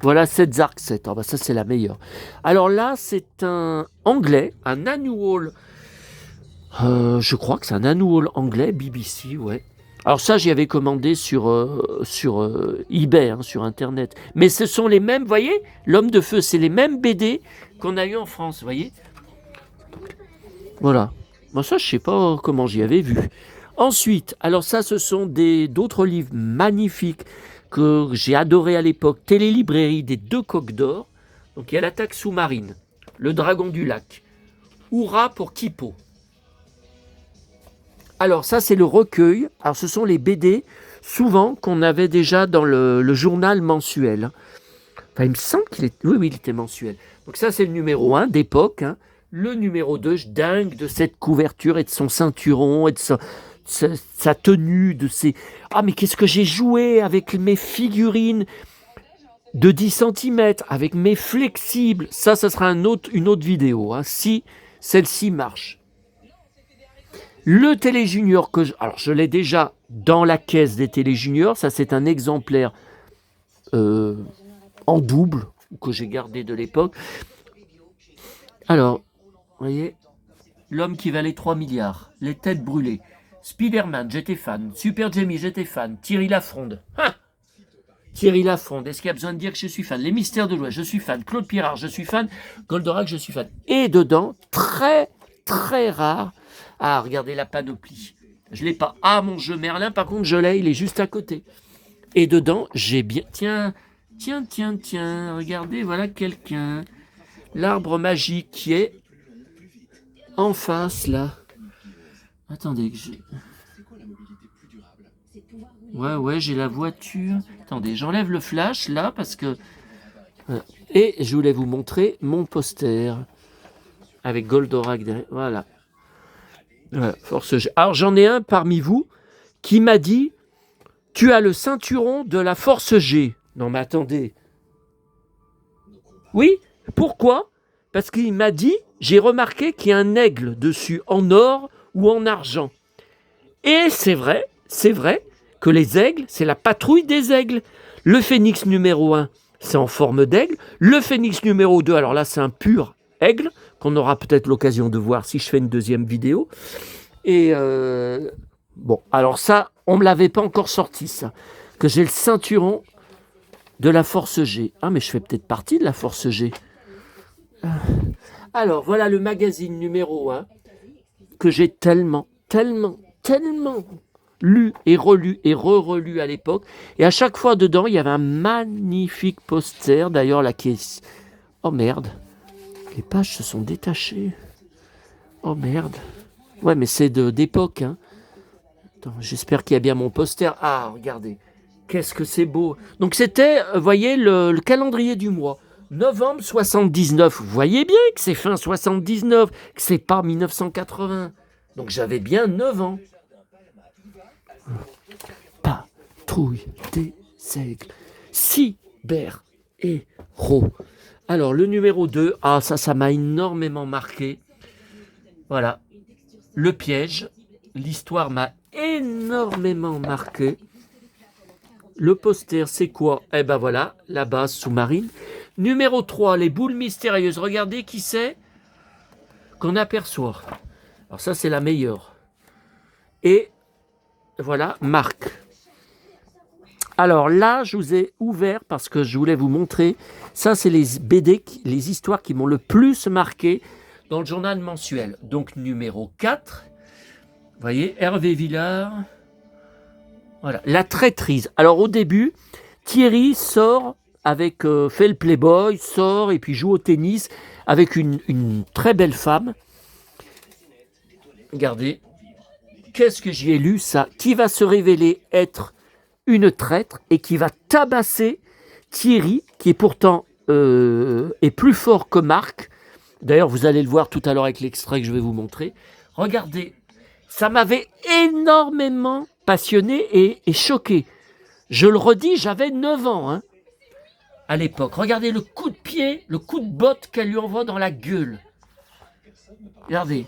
voilà 7 Zark 7. Oh, bah ça, c'est la meilleure. Alors là, c'est un anglais, un annual. Je crois que c'est un annual anglais, BBC, ouais. Alors ça, j'y avais commandé sur eBay, hein, sur Internet. Mais ce sont les mêmes, vous voyez, l'homme de feu, c'est les mêmes BD qu'on a eu en France, vous voyez. Voilà. Moi, ça, je sais pas comment j'y avais vu. Ensuite, alors ça, ce sont d'autres livres magnifiques que j'ai adoré à l'époque. Télélibrairie des 2 coques d'or. Donc il y a l'attaque sous-marine, le dragon du lac, Hurrah pour Kipo. Alors ça c'est le recueil. Alors ce sont les BD souvent qu'on avait déjà dans le journal mensuel. Enfin il me semble qu'il est... Oui, il était mensuel. Donc ça c'est le numéro 1 d'époque. Hein. Le numéro 2, je dingue de cette couverture et de son ceinturon et de sa tenue, de ses... Ah mais qu'est-ce que j'ai joué avec mes figurines de 10 centimètres, avec mes flexibles. Ça sera une autre vidéo, hein, si celle-ci marche. Le Télé Junior, alors je l'ai déjà dans la caisse des Télé Juniors, ça c'est un exemplaire en double que j'ai gardé de l'époque. Alors, vous voyez, l'homme qui valait 3 milliards, les têtes brûlées, Spider-Man, j'étais fan, Super Jamie, j'étais fan, Thierry Lafronde, Thierry Lafronde, est-ce qu'il y a besoin de dire que je suis fan? Les Mystères de l'Ouest, je suis fan, Claude Pirard, je suis fan, Goldorak, je suis fan. Et dedans, très très rare, ah regardez la panoplie, je l'ai pas, ah mon jeu Merlin par contre je l'ai, il est juste à côté. Et dedans, j'ai bien, tiens, regardez, voilà quelqu'un, l'arbre magique qui est en face là. Attendez que je... Ouais, j'ai la voiture. Attendez, j'enlève le flash là parce que... Et je voulais vous montrer mon poster avec Goldorak derrière. Voilà. Force G. Alors j'en ai un parmi vous qui m'a dit « Tu as le ceinturon de la Force G ». Non mais attendez. Oui, pourquoi? Parce qu'il m'a dit « J'ai remarqué qu'il y a un aigle dessus en or ou en argent ». Et c'est vrai que les aigles, c'est la patrouille des aigles. Le phénix numéro 1, c'est en forme d'aigle. Le phénix numéro 2, alors là, c'est un pur aigle, qu'on aura peut-être l'occasion de voir si je fais une deuxième vidéo. Et bon, alors ça, on ne me l'avait pas encore sorti, ça. Que j'ai le ceinturon de la Force G. Ah, mais je fais peut-être partie de la Force G. Alors, voilà le magazine numéro 1 que j'ai tellement lu et relu et re-relu à l'époque. Et à chaque fois dedans, il y avait un magnifique poster. D'ailleurs, la caisse... Oh merde. Les pages se sont détachées. Oh merde. Ouais, mais c'est d'époque. Hein. Attends, j'espère qu'il y a bien mon poster. Ah, regardez. Qu'est-ce que c'est beau. Donc c'était, vous voyez, le calendrier du mois. Novembre 79. Vous voyez bien que c'est fin 79, que c'est pas 1980. Donc j'avais bien 9 ans. Patrouille des aigles. Cyber héros. Alors le numéro 2, ah ça m'a énormément marqué. Voilà. Le piège. L'histoire m'a énormément marqué. Le poster, c'est quoi? Eh ben voilà, la base sous-marine. Numéro 3, les boules mystérieuses. Regardez qui c'est qu'on aperçoit. Alors ça, c'est la meilleure. Et voilà, Marc. Alors là, je vous ai ouvert parce que je voulais vous montrer. Ça, c'est les BD, les histoires qui m'ont le plus marqué dans le journal mensuel. Donc numéro 4. Vous voyez, Hervé Villard. Voilà, la traîtrise. Alors au début, Thierry sort avec, fait le playboy, sort et puis joue au tennis avec une très belle femme. Regardez, qu'est-ce que j'y ai lu ça? Qui va se révéler être une traître et qui va tabasser Thierry, qui est pourtant est plus fort que Marc. D'ailleurs, vous allez le voir tout à l'heure avec l'extrait que je vais vous montrer. Regardez, ça m'avait énormément passionné et choqué. Je le redis, j'avais 9 ans hein, à l'époque. Regardez le coup de pied, le coup de botte qu'elle lui envoie dans la gueule. Regardez.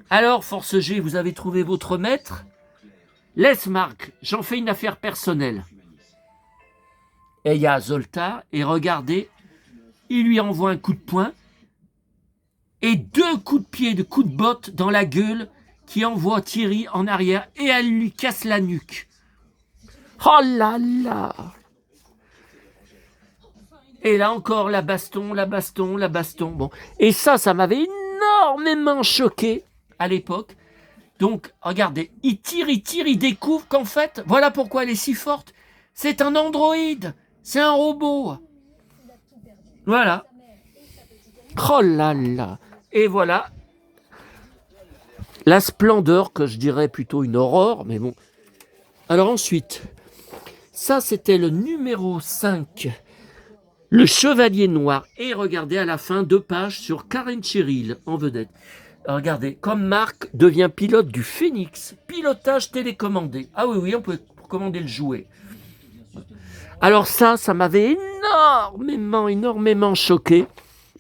Alors, Force G, vous avez trouvé votre maître? Laisse Marc, j'en fais une affaire personnelle. Et il y a Zoltar, et regardez, il lui envoie un coup de poing, et 2 coups de pied, de coups de botte dans la gueule, qui envoie Thierry en arrière, et elle lui casse la nuque. Oh là là! Et là encore, la baston. Bon. Et ça m'avait énormément choqué à l'époque. Donc, regardez, il tire, il découvre qu'en fait, voilà pourquoi elle est si forte. C'est un androïde, c'est un robot. Voilà. Oh là là. Et voilà la splendeur, que je dirais plutôt une aurore, mais bon. Alors ensuite, ça c'était le numéro 5, le Chevalier Noir. Et regardez à la fin, 2 pages sur Karen Cheryl en vedette. Regardez, comme Marc devient pilote du Phénix, pilotage télécommandé. Ah oui, oui, on peut commander le jouet. Alors ça m'avait énormément choqué,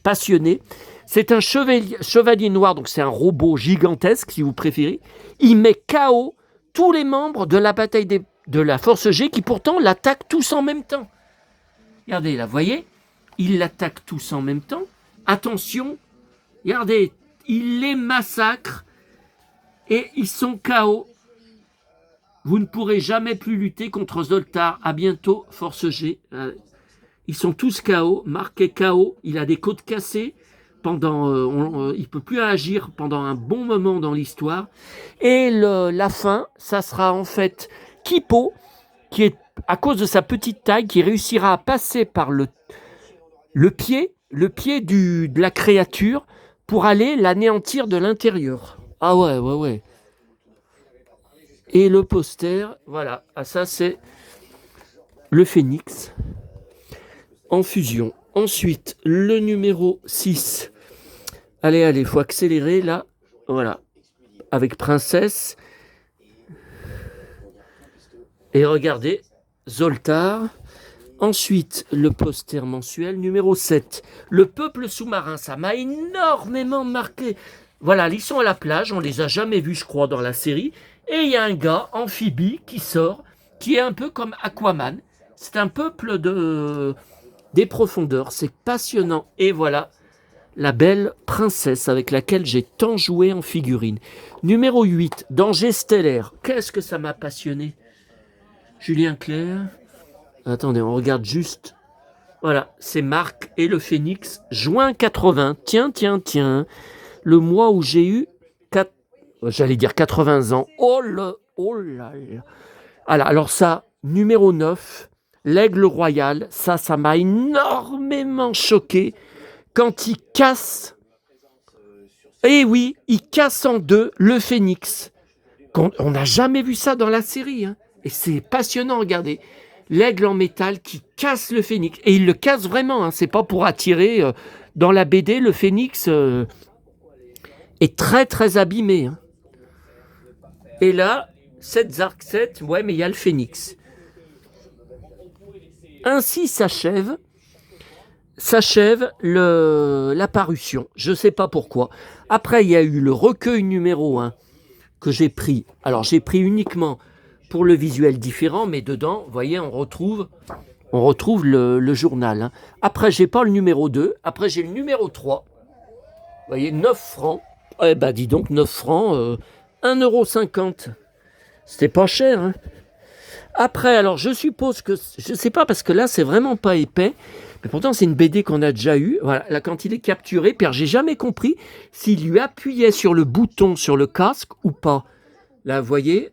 passionné. C'est un chevalier noir, donc c'est un robot gigantesque, si vous préférez. Il met KO tous les membres de la bataille de la Force G, qui pourtant l'attaquent tous en même temps. Regardez là, vous voyez, il l'attaque tous en même temps. Attention, regardez, il les massacre et ils sont KO. Vous ne pourrez jamais plus lutter contre Zoltar. À bientôt, Force G. Ils sont tous KO. Marc est KO. Il a des côtes cassées. Il ne peut plus agir pendant un bon moment dans l'histoire. Et la fin, ça sera en fait Kipo, qui est, à cause de sa petite taille, qui réussira à passer par le pied de la créature pour aller l'anéantir de l'intérieur. Ah ouais. Et le poster, voilà. Ah, ça, c'est le Phénix en fusion. Ensuite, le numéro 6. Allez, faut accélérer là. Voilà. Avec Princesse. Et regardez, Zoltar. Ensuite, le poster mensuel numéro 7. Le peuple sous-marin. Ça m'a énormément marqué. Voilà, ils sont à la plage. On les a jamais vus, je crois, dans la série. Et il y a un gars, amphibie, qui sort, qui est un peu comme Aquaman. C'est un peuple des profondeurs. C'est passionnant. Et voilà, la belle princesse avec laquelle j'ai tant joué en figurine. Numéro 8, Danger stellaire. Qu'est-ce que ça m'a passionné. Julien Clerc. Attendez, on regarde juste. Voilà, c'est Marc et le Phénix, juin 80. Tiens. Le mois où j'ai eu 80 ans. Oh là là. Alors ça, numéro 9, l'aigle royal. Ça m'a énormément choqué quand il casse. Eh oui, il casse en deux le Phénix. On n'a jamais vu ça dans la série. Hein. Et c'est passionnant, regardez. L'aigle en métal qui casse le Phénix. Et il le casse vraiment. Hein. C'est pas pour attirer. Dans la BD, le Phénix est très abîmé. Hein. Et là, 7 Zark 7, ouais, mais il y a le Phénix. Ainsi s'achève la parution. Je ne sais pas pourquoi. Après, il y a eu le recueil numéro 1 que j'ai pris. Alors, j'ai pris uniquement pour le visuel différent, mais dedans, vous voyez, on retrouve le journal. Hein. Après, j'ai pas le numéro 2. Après, j'ai le numéro 3. Vous voyez, 9 francs. Eh ben, dis donc, 9 francs, 1,50 €. C'était pas cher. Hein. Après, alors, je suppose que... Je sais pas, parce que là, c'est vraiment pas épais. Mais pourtant, c'est une BD qu'on a déjà eue. Voilà, là, quand il est capturé, j'ai jamais compris s'il lui appuyait sur le bouton, sur le casque ou pas. Là, vous voyez,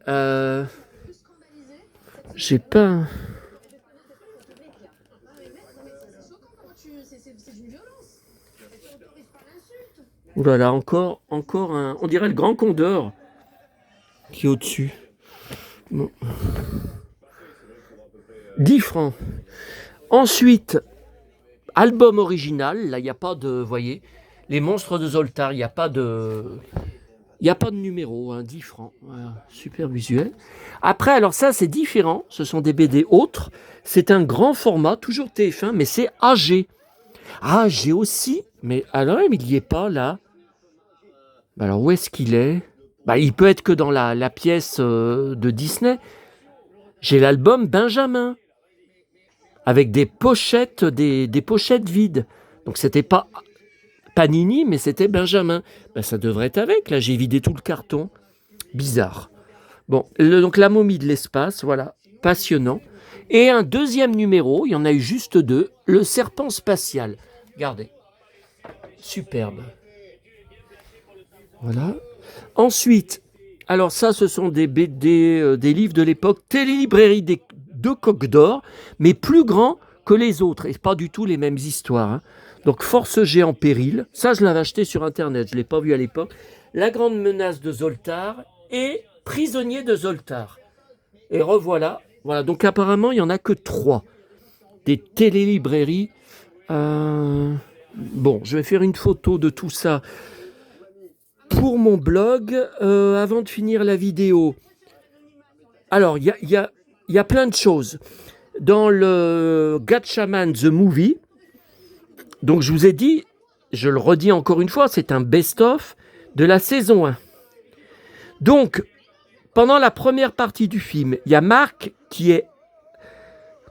j'ai pas... Ouh là là, encore un... On dirait le Grand Condor qui est au-dessus. Bon. 10 francs. Ensuite, album original. Là, il n'y a pas de... Vous voyez, les monstres de Zoltar, il n'y a pas de... Il n'y a pas de numéro, hein, 10 francs. Voilà, super visuel. Après, alors ça, c'est différent. Ce sont des BD autres. C'est un grand format, toujours TF1, mais c'est AG. AG aussi. Mais alors, il n'y est pas là. Alors, où est-ce qu'il est? Il peut être que dans la pièce de Disney. J'ai l'album Benjamin. Avec des pochettes, des pochettes vides. Donc, c'était pas Panini, mais c'était Benjamin. Ça devrait être avec. Là, j'ai vidé tout le carton. Bizarre. Bon, donc la momie de l'espace, voilà, passionnant. Et un deuxième numéro, il y en a eu juste 2, le serpent spatial. Regardez, superbe. Voilà. Ensuite, alors ça, ce sont des BD, des livres de l'époque, Télélibrairie de Coq d'Or, mais plus grands que les autres, et pas du tout les mêmes histoires. Hein. Donc Force G en péril, ça je l'avais acheté sur internet, je ne l'ai pas vu à l'époque. La grande menace de Zoltar et Prisonnier de Zoltar. Et revoilà, voilà, donc apparemment il n'y en a que 3. Des télélibrairies. Bon, je vais faire une photo de tout ça pour mon blog avant de finir la vidéo. Alors, il y a plein de choses. Dans le Gatchaman The Movie, donc je vous ai dit, je le redis encore une fois, c'est un best-of de la saison 1. Donc, pendant la première partie du film, il y a Mark qui est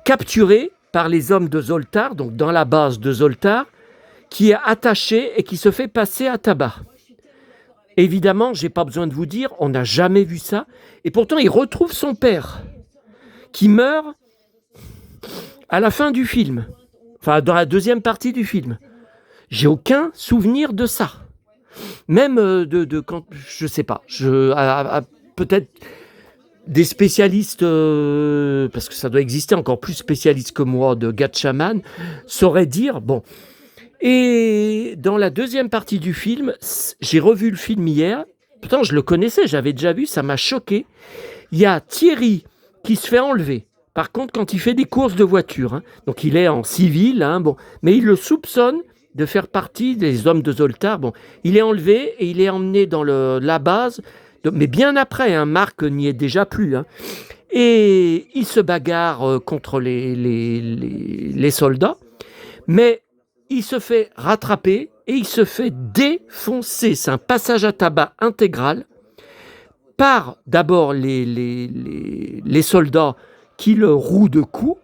capturé par les hommes de Zoltar, donc dans la base de Zoltar, qui est attaché et qui se fait passer à tabac. Évidemment, je n'ai pas besoin de vous dire, on n'a jamais vu ça. Et pourtant, il retrouve son père, qui meurt à la fin du film. Enfin, dans la deuxième partie du film. J'ai aucun souvenir de ça. Même de quand, je sais pas, peut-être des spécialistes, parce que ça doit exister encore plus spécialistes que moi de Gatchaman, sauraient dire, bon. Et dans la deuxième partie du film, j'ai revu le film hier. Pourtant, je le connaissais, j'avais déjà vu, ça m'a choqué. Il y a Thierry qui se fait enlever. Par contre, quand il fait des courses de voiture, hein, donc il est en civil, hein, bon, mais il le soupçonne de faire partie des hommes de Zoltar. Bon, il est enlevé et il est emmené dans la base, mais bien après, hein, Marc n'y est déjà plus. Hein, et il se bagarre contre les soldats, mais il se fait rattraper et il se fait défoncer. C'est un passage à tabac intégral par d'abord les soldats qui le rouent de coups.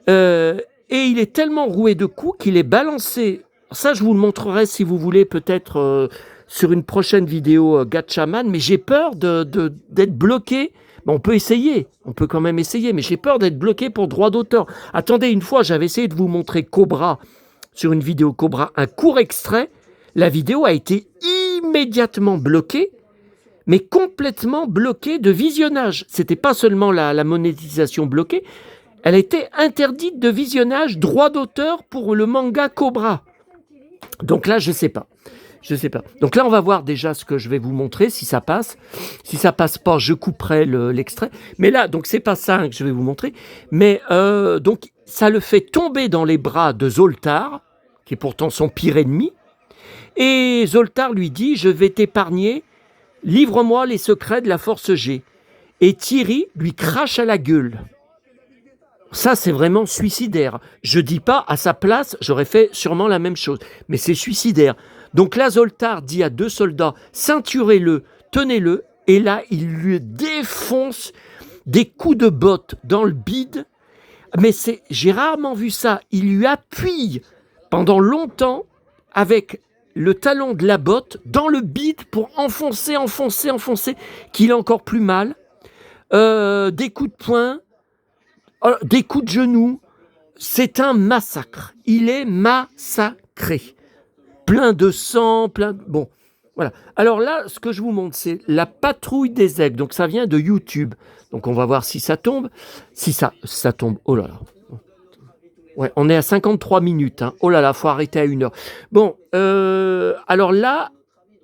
Et il est tellement roué de coups qu'il est balancé. Ça, je vous le montrerai si vous voulez, peut-être sur une prochaine vidéo Gatchaman, mais j'ai peur d'être bloqué. Bon, on peut essayer, on peut quand même essayer, mais j'ai peur d'être bloqué pour droit d'auteur. Attendez, une fois, j'avais essayé de vous montrer Cobra, sur une vidéo Cobra, un court extrait. La vidéo a été immédiatement bloquée, mais complètement bloquée de visionnage. C'était pas seulement la monétisation bloquée, elle était interdite de visionnage, droit d'auteur pour le manga Cobra. Donc là, je sais pas. Donc là, on va voir déjà ce que je vais vous montrer, si ça passe. Si ça passe pas, je couperai l'extrait. Mais là, donc c'est pas ça que je vais vous montrer. Mais donc, ça le fait tomber dans les bras de Zoltar, qui est pourtant son pire ennemi. Et Zoltar lui dit, je vais t'épargner, livre-moi les secrets de la Force G. Et Thierry lui crache à la gueule. Ça, c'est vraiment suicidaire. Je dis pas, à sa place, j'aurais fait sûrement la même chose. Mais c'est suicidaire. Donc là, Zoltar dit à 2 soldats, ceinturez-le, tenez-le. Et là, il lui défonce des coups de botte dans le bide. Mais j'ai rarement vu ça. Il lui appuie pendant longtemps avec le talon de la botte dans le bide pour enfoncer, qu'il ait encore plus mal. Des coups de poing. Des coups de genoux, c'est un massacre. Il est massacré. Plein de sang, Bon, voilà. Alors là, ce que je vous montre, c'est la patrouille des aigles. Donc ça vient de YouTube. Donc on va voir si ça tombe. Si ça tombe, oh là là. Ouais, on est à 53 minutes. Hein. Oh là là, faut arrêter à 1 heure. Bon, alors là,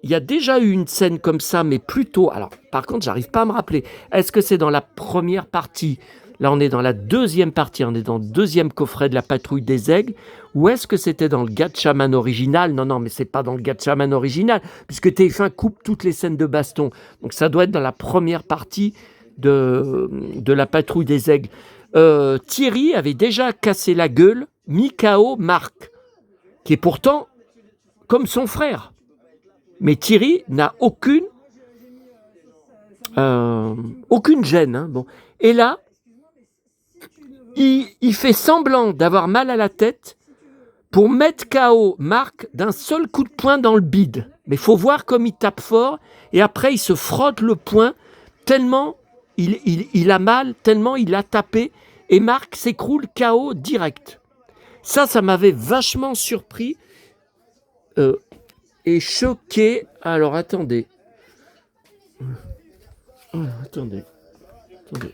il y a déjà eu une scène comme ça, mais plus tôt. Alors, par contre, j'arrive pas à me rappeler. Est-ce que c'est dans la première partie ? Là, on est dans la deuxième partie, on est dans le deuxième coffret de la patrouille des aigles. Ou est-ce que c'était dans le Gatchaman original ? Non, mais c'est pas dans le Gatchaman original, puisque TF1 coupe toutes les scènes de baston. Donc ça doit être dans la première partie de la patrouille des aigles. Thierry avait déjà cassé la gueule, mis KO Marc, qui est pourtant comme son frère. Mais Thierry n'a aucune gêne. Hein. Bon. Et là, il fait semblant d'avoir mal à la tête pour mettre KO Marc d'un seul coup de poing dans le bide. Mais il faut voir comme il tape fort. Et après, il se frotte le poing tellement il a mal, tellement il a tapé. Et Marc s'écroule KO direct. Ça m'avait vachement surpris et choqué. Alors, attendez. Attendez.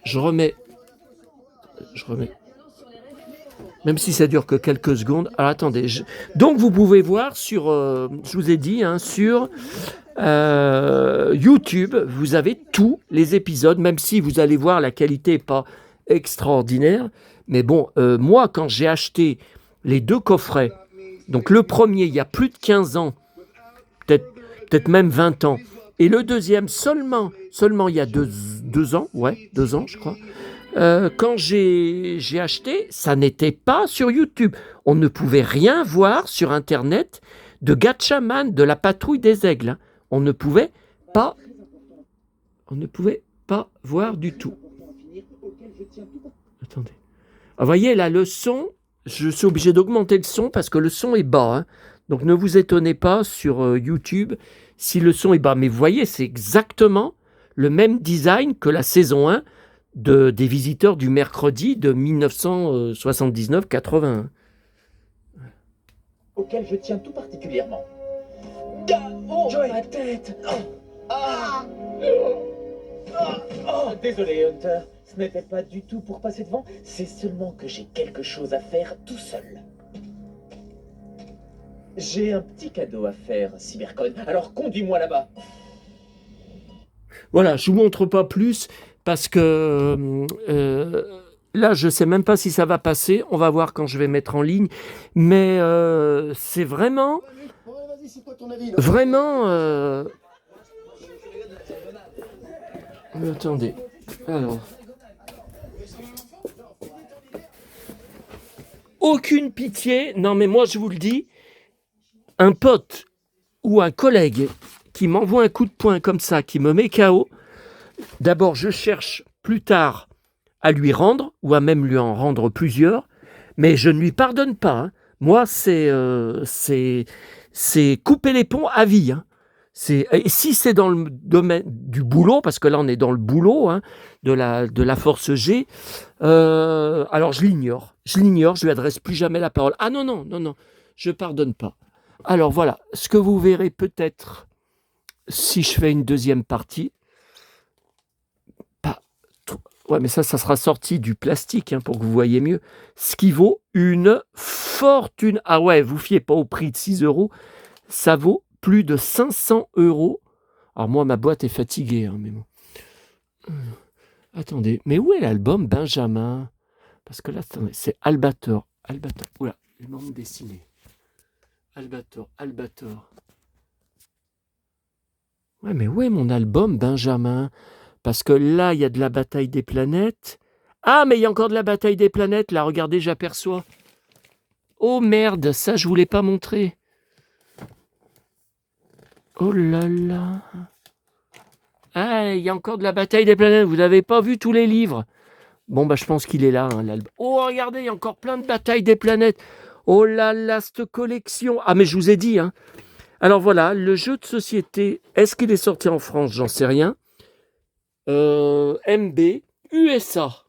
Je remets. Même si ça dure que quelques secondes. Alors attendez. Donc vous pouvez voir sur, je vous ai dit, hein, sur YouTube, vous avez tous les épisodes, même si vous allez voir la qualité n'est pas extraordinaire. Mais bon, moi, quand j'ai acheté les 2 coffrets, donc le premier, il y a plus de 15 ans, peut-être même 20 ans, et le deuxième, seulement il y a 2 ans, ouais, 2 ans, je crois. Quand j'ai acheté, ça n'était pas sur YouTube. On ne pouvait rien voir sur Internet de Gatchaman, de la patrouille des aigles. Hein. On ne pouvait pas voir du tout. Attendez. Vous voyez, là, le son, je suis obligé d'augmenter le son parce que le son est bas. Hein. Donc, ne vous étonnez pas sur YouTube si le son est bas. Mais vous voyez, c'est exactement le même design que la saison 1 des Visiteurs du mercredi de 1979-81.
Auquel je tiens tout particulièrement. Oh, ma tête! Désolé, Hunter. Ce n'était pas du tout pour passer devant. C'est seulement que j'ai quelque chose à faire tout seul. J'ai un petit cadeau à faire, Cybercon. Alors conduis-moi là-bas.
Voilà, je ne vous montre pas plus parce que là, je ne sais même pas si ça va passer. On va voir quand je vais mettre en ligne. Mais c'est vraiment... Attendez. Alors... Aucune pitié. Non, mais moi, je vous le dis, un pote ou un collègue qui m'envoie un coup de poing comme ça, qui me met KO, d'abord, je cherche plus tard à lui rendre, ou à même lui en rendre plusieurs, mais je ne lui pardonne pas. Hein. Moi, c'est couper les ponts à vie. Hein. Et si c'est dans le domaine du boulot, parce que là, on est dans le boulot hein, de la force G, alors je l'ignore, je lui adresse plus jamais la parole. Ah non, je pardonne pas. Alors voilà, ce que vous verrez peut-être si je fais une deuxième partie, ouais, mais ça sera sorti du plastique hein, pour que vous voyez mieux, ce qui vaut une fortune. Ah ouais, vous fiez pas au prix de 6 €, ça vaut plus de 500 €. Alors moi, ma boîte est fatiguée, hein, mais bon. Attendez, mais où est l'album Benjamin? Parce que là, c'est Albator. Oula, le monde dessiné. Albator. Ouais, mais où est mon album Benjamin? Parce que là, il y a de la bataille des planètes. Ah, mais il y a encore de la bataille des planètes. Là, regardez, j'aperçois. Oh merde, ça, je voulais pas montrer. Oh là là. Ah, il y a encore de la bataille des planètes. Vous n'avez pas vu tous les livres? Bon, bah, je pense qu'il est là, hein, l'album. Oh, regardez, il y a encore plein de batailles des planètes. Oh là là, cette collection. Ah, mais je vous ai dit, hein. Alors voilà, le jeu de société, est-ce qu'il est sorti en France? J'en sais rien. MB, USA.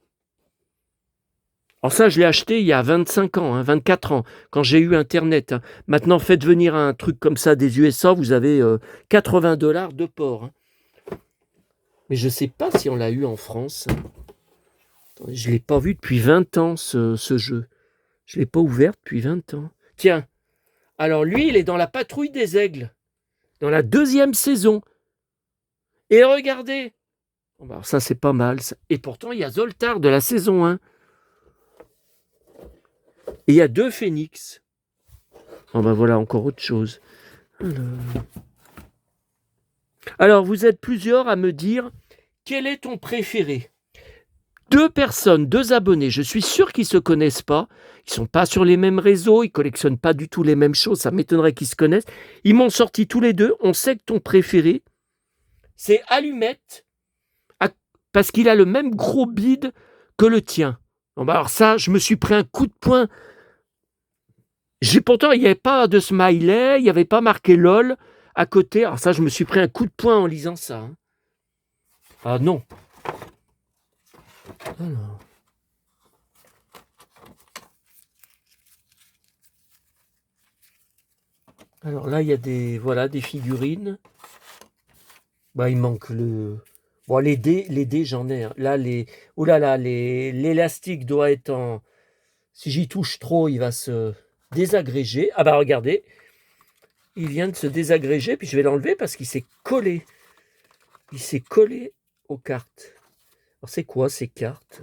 Alors ça, je l'ai acheté il y a 25 ans, hein, 24 ans, quand j'ai eu Internet. Hein. Maintenant, faites venir un truc comme ça des USA, vous avez 80 $ de port. Hein. Mais je ne sais pas si on l'a eu en France. Attendez, je ne l'ai pas vu depuis 20 ans, ce jeu. Je ne l'ai pas ouvert depuis 20 ans. Tiens, alors lui, il est dans la patrouille des aigles, dans la 2e saison. Et regardez, bon, bah, ça c'est pas mal. Ça. Et pourtant, il y a Zoltar de la saison 1. Et il y a 2 phénix. Oh ben voilà, encore autre chose. Alors, vous êtes plusieurs à me dire, quel est ton préféré? 2 personnes, 2 abonnés, je suis sûr qu'ils ne se connaissent pas. Ils ne sont pas sur les mêmes réseaux, ils ne collectionnent pas du tout les mêmes choses. Ça m'étonnerait qu'ils se connaissent. Ils m'ont sorti tous les 2. On sait que ton préféré, c'est Allumette, parce qu'il a le même gros bide que le tien. Bon ben alors ça, je me suis pris un coup de poing. Pourtant, il n'y avait pas de smiley, il n'y avait pas marqué LOL à côté. Alors ça, je me suis pris un coup de poing en lisant ça. Hein. Ah non. Alors là, il y a des figurines. Bah, il manque le... Bon, les dés j'en ai. Hein. Là, l'élastique doit être Si j'y touche trop, il va se désagréger. Ah bah regardez, il vient de se désagréger, puis je vais l'enlever parce qu'il s'est collé. Il s'est collé aux cartes. Alors c'est quoi ces cartes?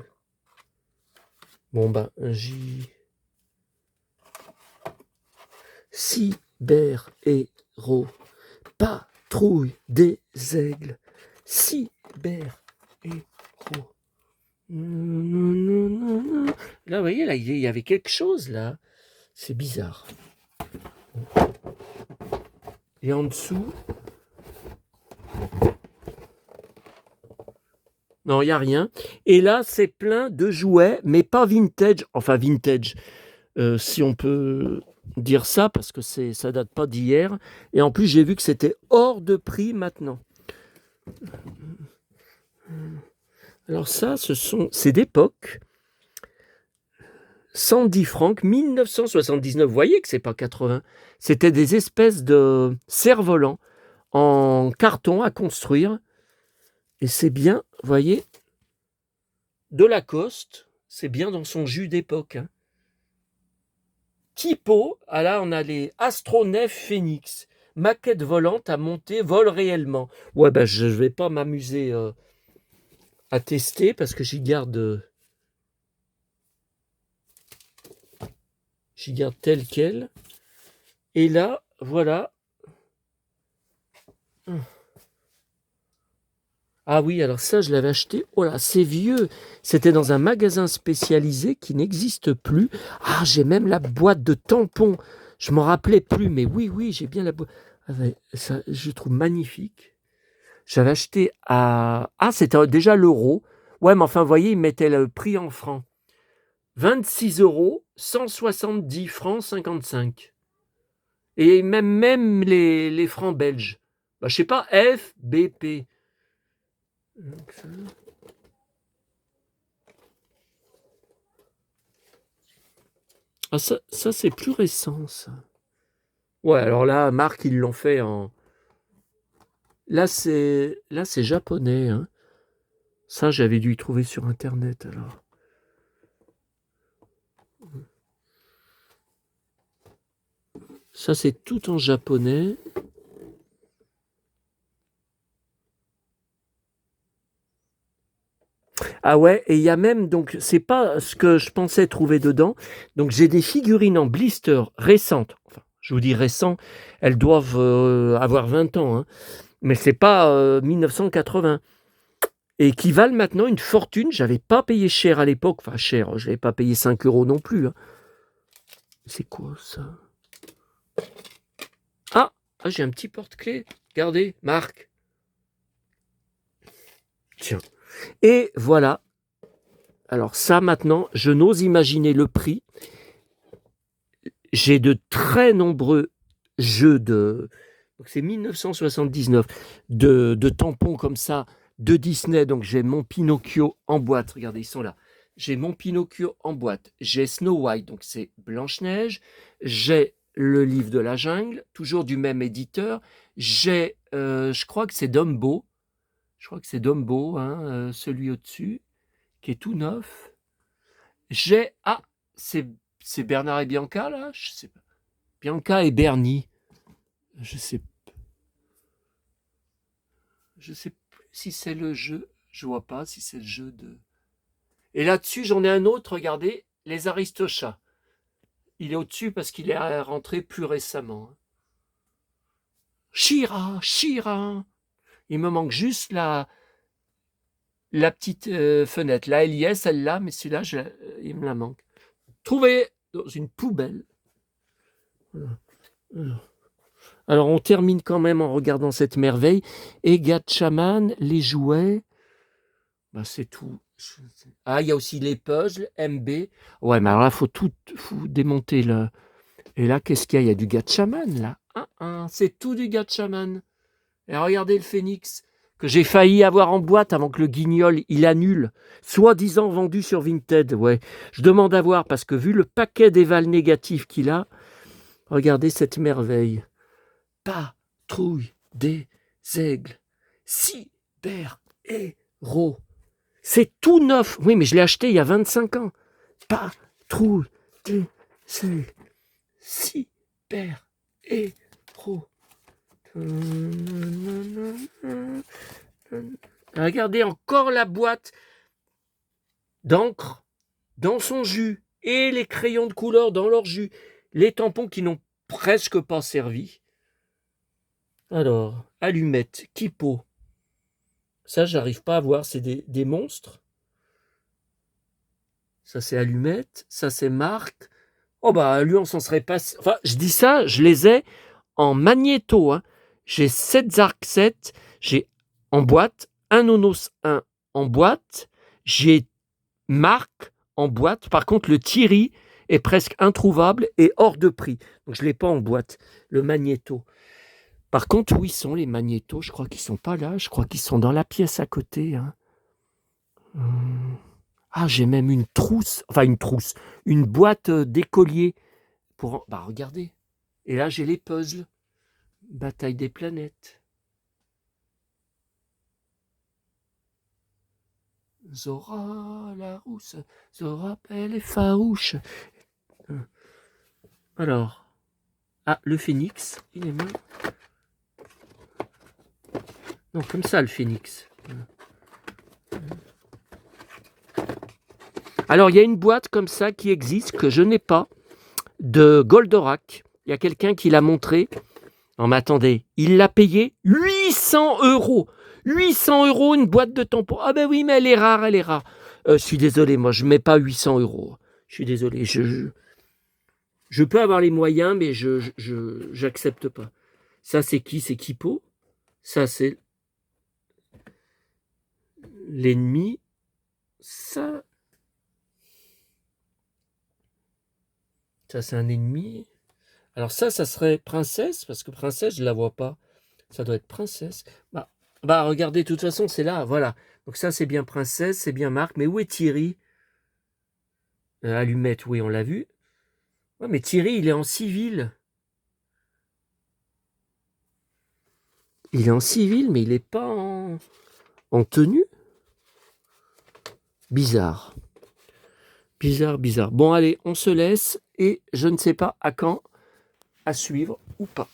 Bon ben, cyber-héros, patrouille des aigles, cyber-héros. Là, vous voyez, là, il y avait quelque chose, là. C'est bizarre. Et en dessous... Non, il n'y a rien. Et là, c'est plein de jouets, mais pas vintage. Enfin, vintage, si on peut dire ça, parce que ça date pas d'hier. Et en plus, j'ai vu que c'était hors de prix maintenant. Alors ça, c'est d'époque. 110 francs, 1979. Vous voyez que c'est pas 80. C'était des espèces de cerfs-volants en carton à construire. Et c'est bien, vous voyez, de Lacoste. C'est bien dans son jus d'époque. Hein. Typo, ah là on a les Astronef Phoenix. Maquette volante à monter, vole réellement. Ouais, ben je vais pas m'amuser à tester parce que j'y garde tel quel. Et là, voilà. Ah oui, alors ça, je l'avais acheté. Oh là, c'est vieux. C'était dans un magasin spécialisé qui n'existe plus. Ah, j'ai même la boîte de tampons. Je m'en rappelais plus, mais oui, j'ai bien la boîte. Ah ouais, ça, je trouve magnifique. J'avais acheté à... Ah, c'était déjà l'euro. Ouais, mais enfin, vous voyez, ils mettaient le prix en francs. 26 euros, 170 francs 55. Et même les francs belges. Bah, je sais pas, FBP. Ah, ça c'est plus récent, ça. Ouais, alors là, Marc, ils l'ont fait en... Là, c'est japonais. Hein. Ça, j'avais dû y trouver sur Internet, alors. Ça, c'est tout en japonais. Ah ouais, et il y a même, donc, c'est pas ce que je pensais trouver dedans. Donc, j'ai des figurines en blister récentes. Enfin, je vous dis récents, elles doivent avoir 20 ans. Hein. Mais c'est pas 1980. Et qui valent maintenant une fortune. J'avais pas payé cher à l'époque. Enfin, cher, je n'avais pas payé 5 euros non plus. Hein. C'est quoi ça? Ah, j'ai un petit porte-clés. Regardez, Marc. Tiens. Et voilà. Alors ça, maintenant, je n'ose imaginer le prix. J'ai de très nombreux jeux de... Donc c'est 1979 de tampons comme ça de Disney. Donc j'ai mon Pinocchio en boîte. Regardez, ils sont là. J'ai mon Pinocchio en boîte. J'ai Snow White, donc c'est Blanche-Neige. J'ai le livre de la jungle, toujours du même éditeur. J'ai, je crois que c'est Dumbo. Je crois que c'est Dumbo, hein, celui au-dessus, qui est tout neuf. J'ai... Ah, c'est Bernard et Bianca, là? Je sais pas. Bianca et Bernie. Je sais plus si c'est le jeu. Je vois pas si c'est le jeu de... Et là-dessus, j'en ai un autre, regardez, les Aristochats. Il est au-dessus parce qu'il est rentré plus récemment. Shira. Il me manque juste la petite fenêtre. Là, elle y est, celle-là, mais celui-là, il me la manque. Trouvé dans une poubelle. Alors, on termine quand même en regardant cette merveille. Et Gatchaman, les jouets, bah, c'est tout. Ah, il y a aussi les puzzles, MB. Ouais, mais alors là, faut démonter le... Et là, qu'est-ce qu'il y a? Il y a du Gatchaman, là. C'est tout du Gatchaman. Et regardez le phénix que j'ai failli avoir en boîte avant que le guignol, il annule. Soi-disant vendu sur Vinted, ouais. Je demande à voir parce que vu le paquet d'évals négatifs qu'il a, regardez cette merveille. Patrouille des aigles. Cyber-héros. C'est tout neuf. Oui, mais je l'ai acheté il y a 25 ans. Patrouille C'est super héros. Regardez encore la boîte d'encre dans son jus et les crayons de couleur dans leur jus. Les tampons qui n'ont presque pas servi. Alors, allumettes, Kipo. Ça, j'arrive pas à voir, c'est des monstres. Ça, c'est allumette. Ça, c'est marque. Oh bah, lui, on s'en serait pas... Enfin, je dis ça, je les ai en magnéto. Hein. J'ai 7 Zark 7, j'ai en boîte, un Onos 1 en boîte, j'ai marque en boîte. Par contre, le Thierry est presque introuvable et hors de prix. Donc, je ne l'ai pas en boîte, le magnéto. Par contre, où ils sont les magnétos? Je crois qu'ils ne sont pas là. Je crois qu'ils sont dans la pièce à côté. Hein. Ah, j'ai même une trousse. Enfin, une boîte d'écolier. Pour... Bah, regardez. Et là, j'ai les puzzles. Bataille des planètes. Zora la rousse. Zora belle et farouche. Alors. Ah, le phénix. Il est même... Non, comme ça, le phénix. Alors, il y a une boîte comme ça qui existe, que je n'ai pas, de Goldorak. Il y a quelqu'un qui l'a montré. Non, mais attendez, il l'a payé 800 €. 800 € une boîte de tampons. Ah ben oui, mais elle est rare, elle est rare. Je suis désolé, moi, je ne mets pas 800 €. Je suis désolé, je peux avoir les moyens, mais je n'accepte pas. Ça, c'est qui? C'est Kipo. Ça, c'est l'ennemi. Ça, c'est un ennemi. Alors ça serait princesse, parce que princesse, je ne la vois pas. Ça doit être princesse. Bah regardez, de toute façon, c'est là, voilà. Donc ça, c'est bien princesse, c'est bien Marc. Mais où est Thierry? Allumette, oui, on l'a vu. Ouais, mais Thierry, il est en civil. Il est en civil, mais il n'est pas en tenue. Bizarre. Bizarre. Bon, allez, on se laisse et je ne sais pas à quand, à suivre ou pas.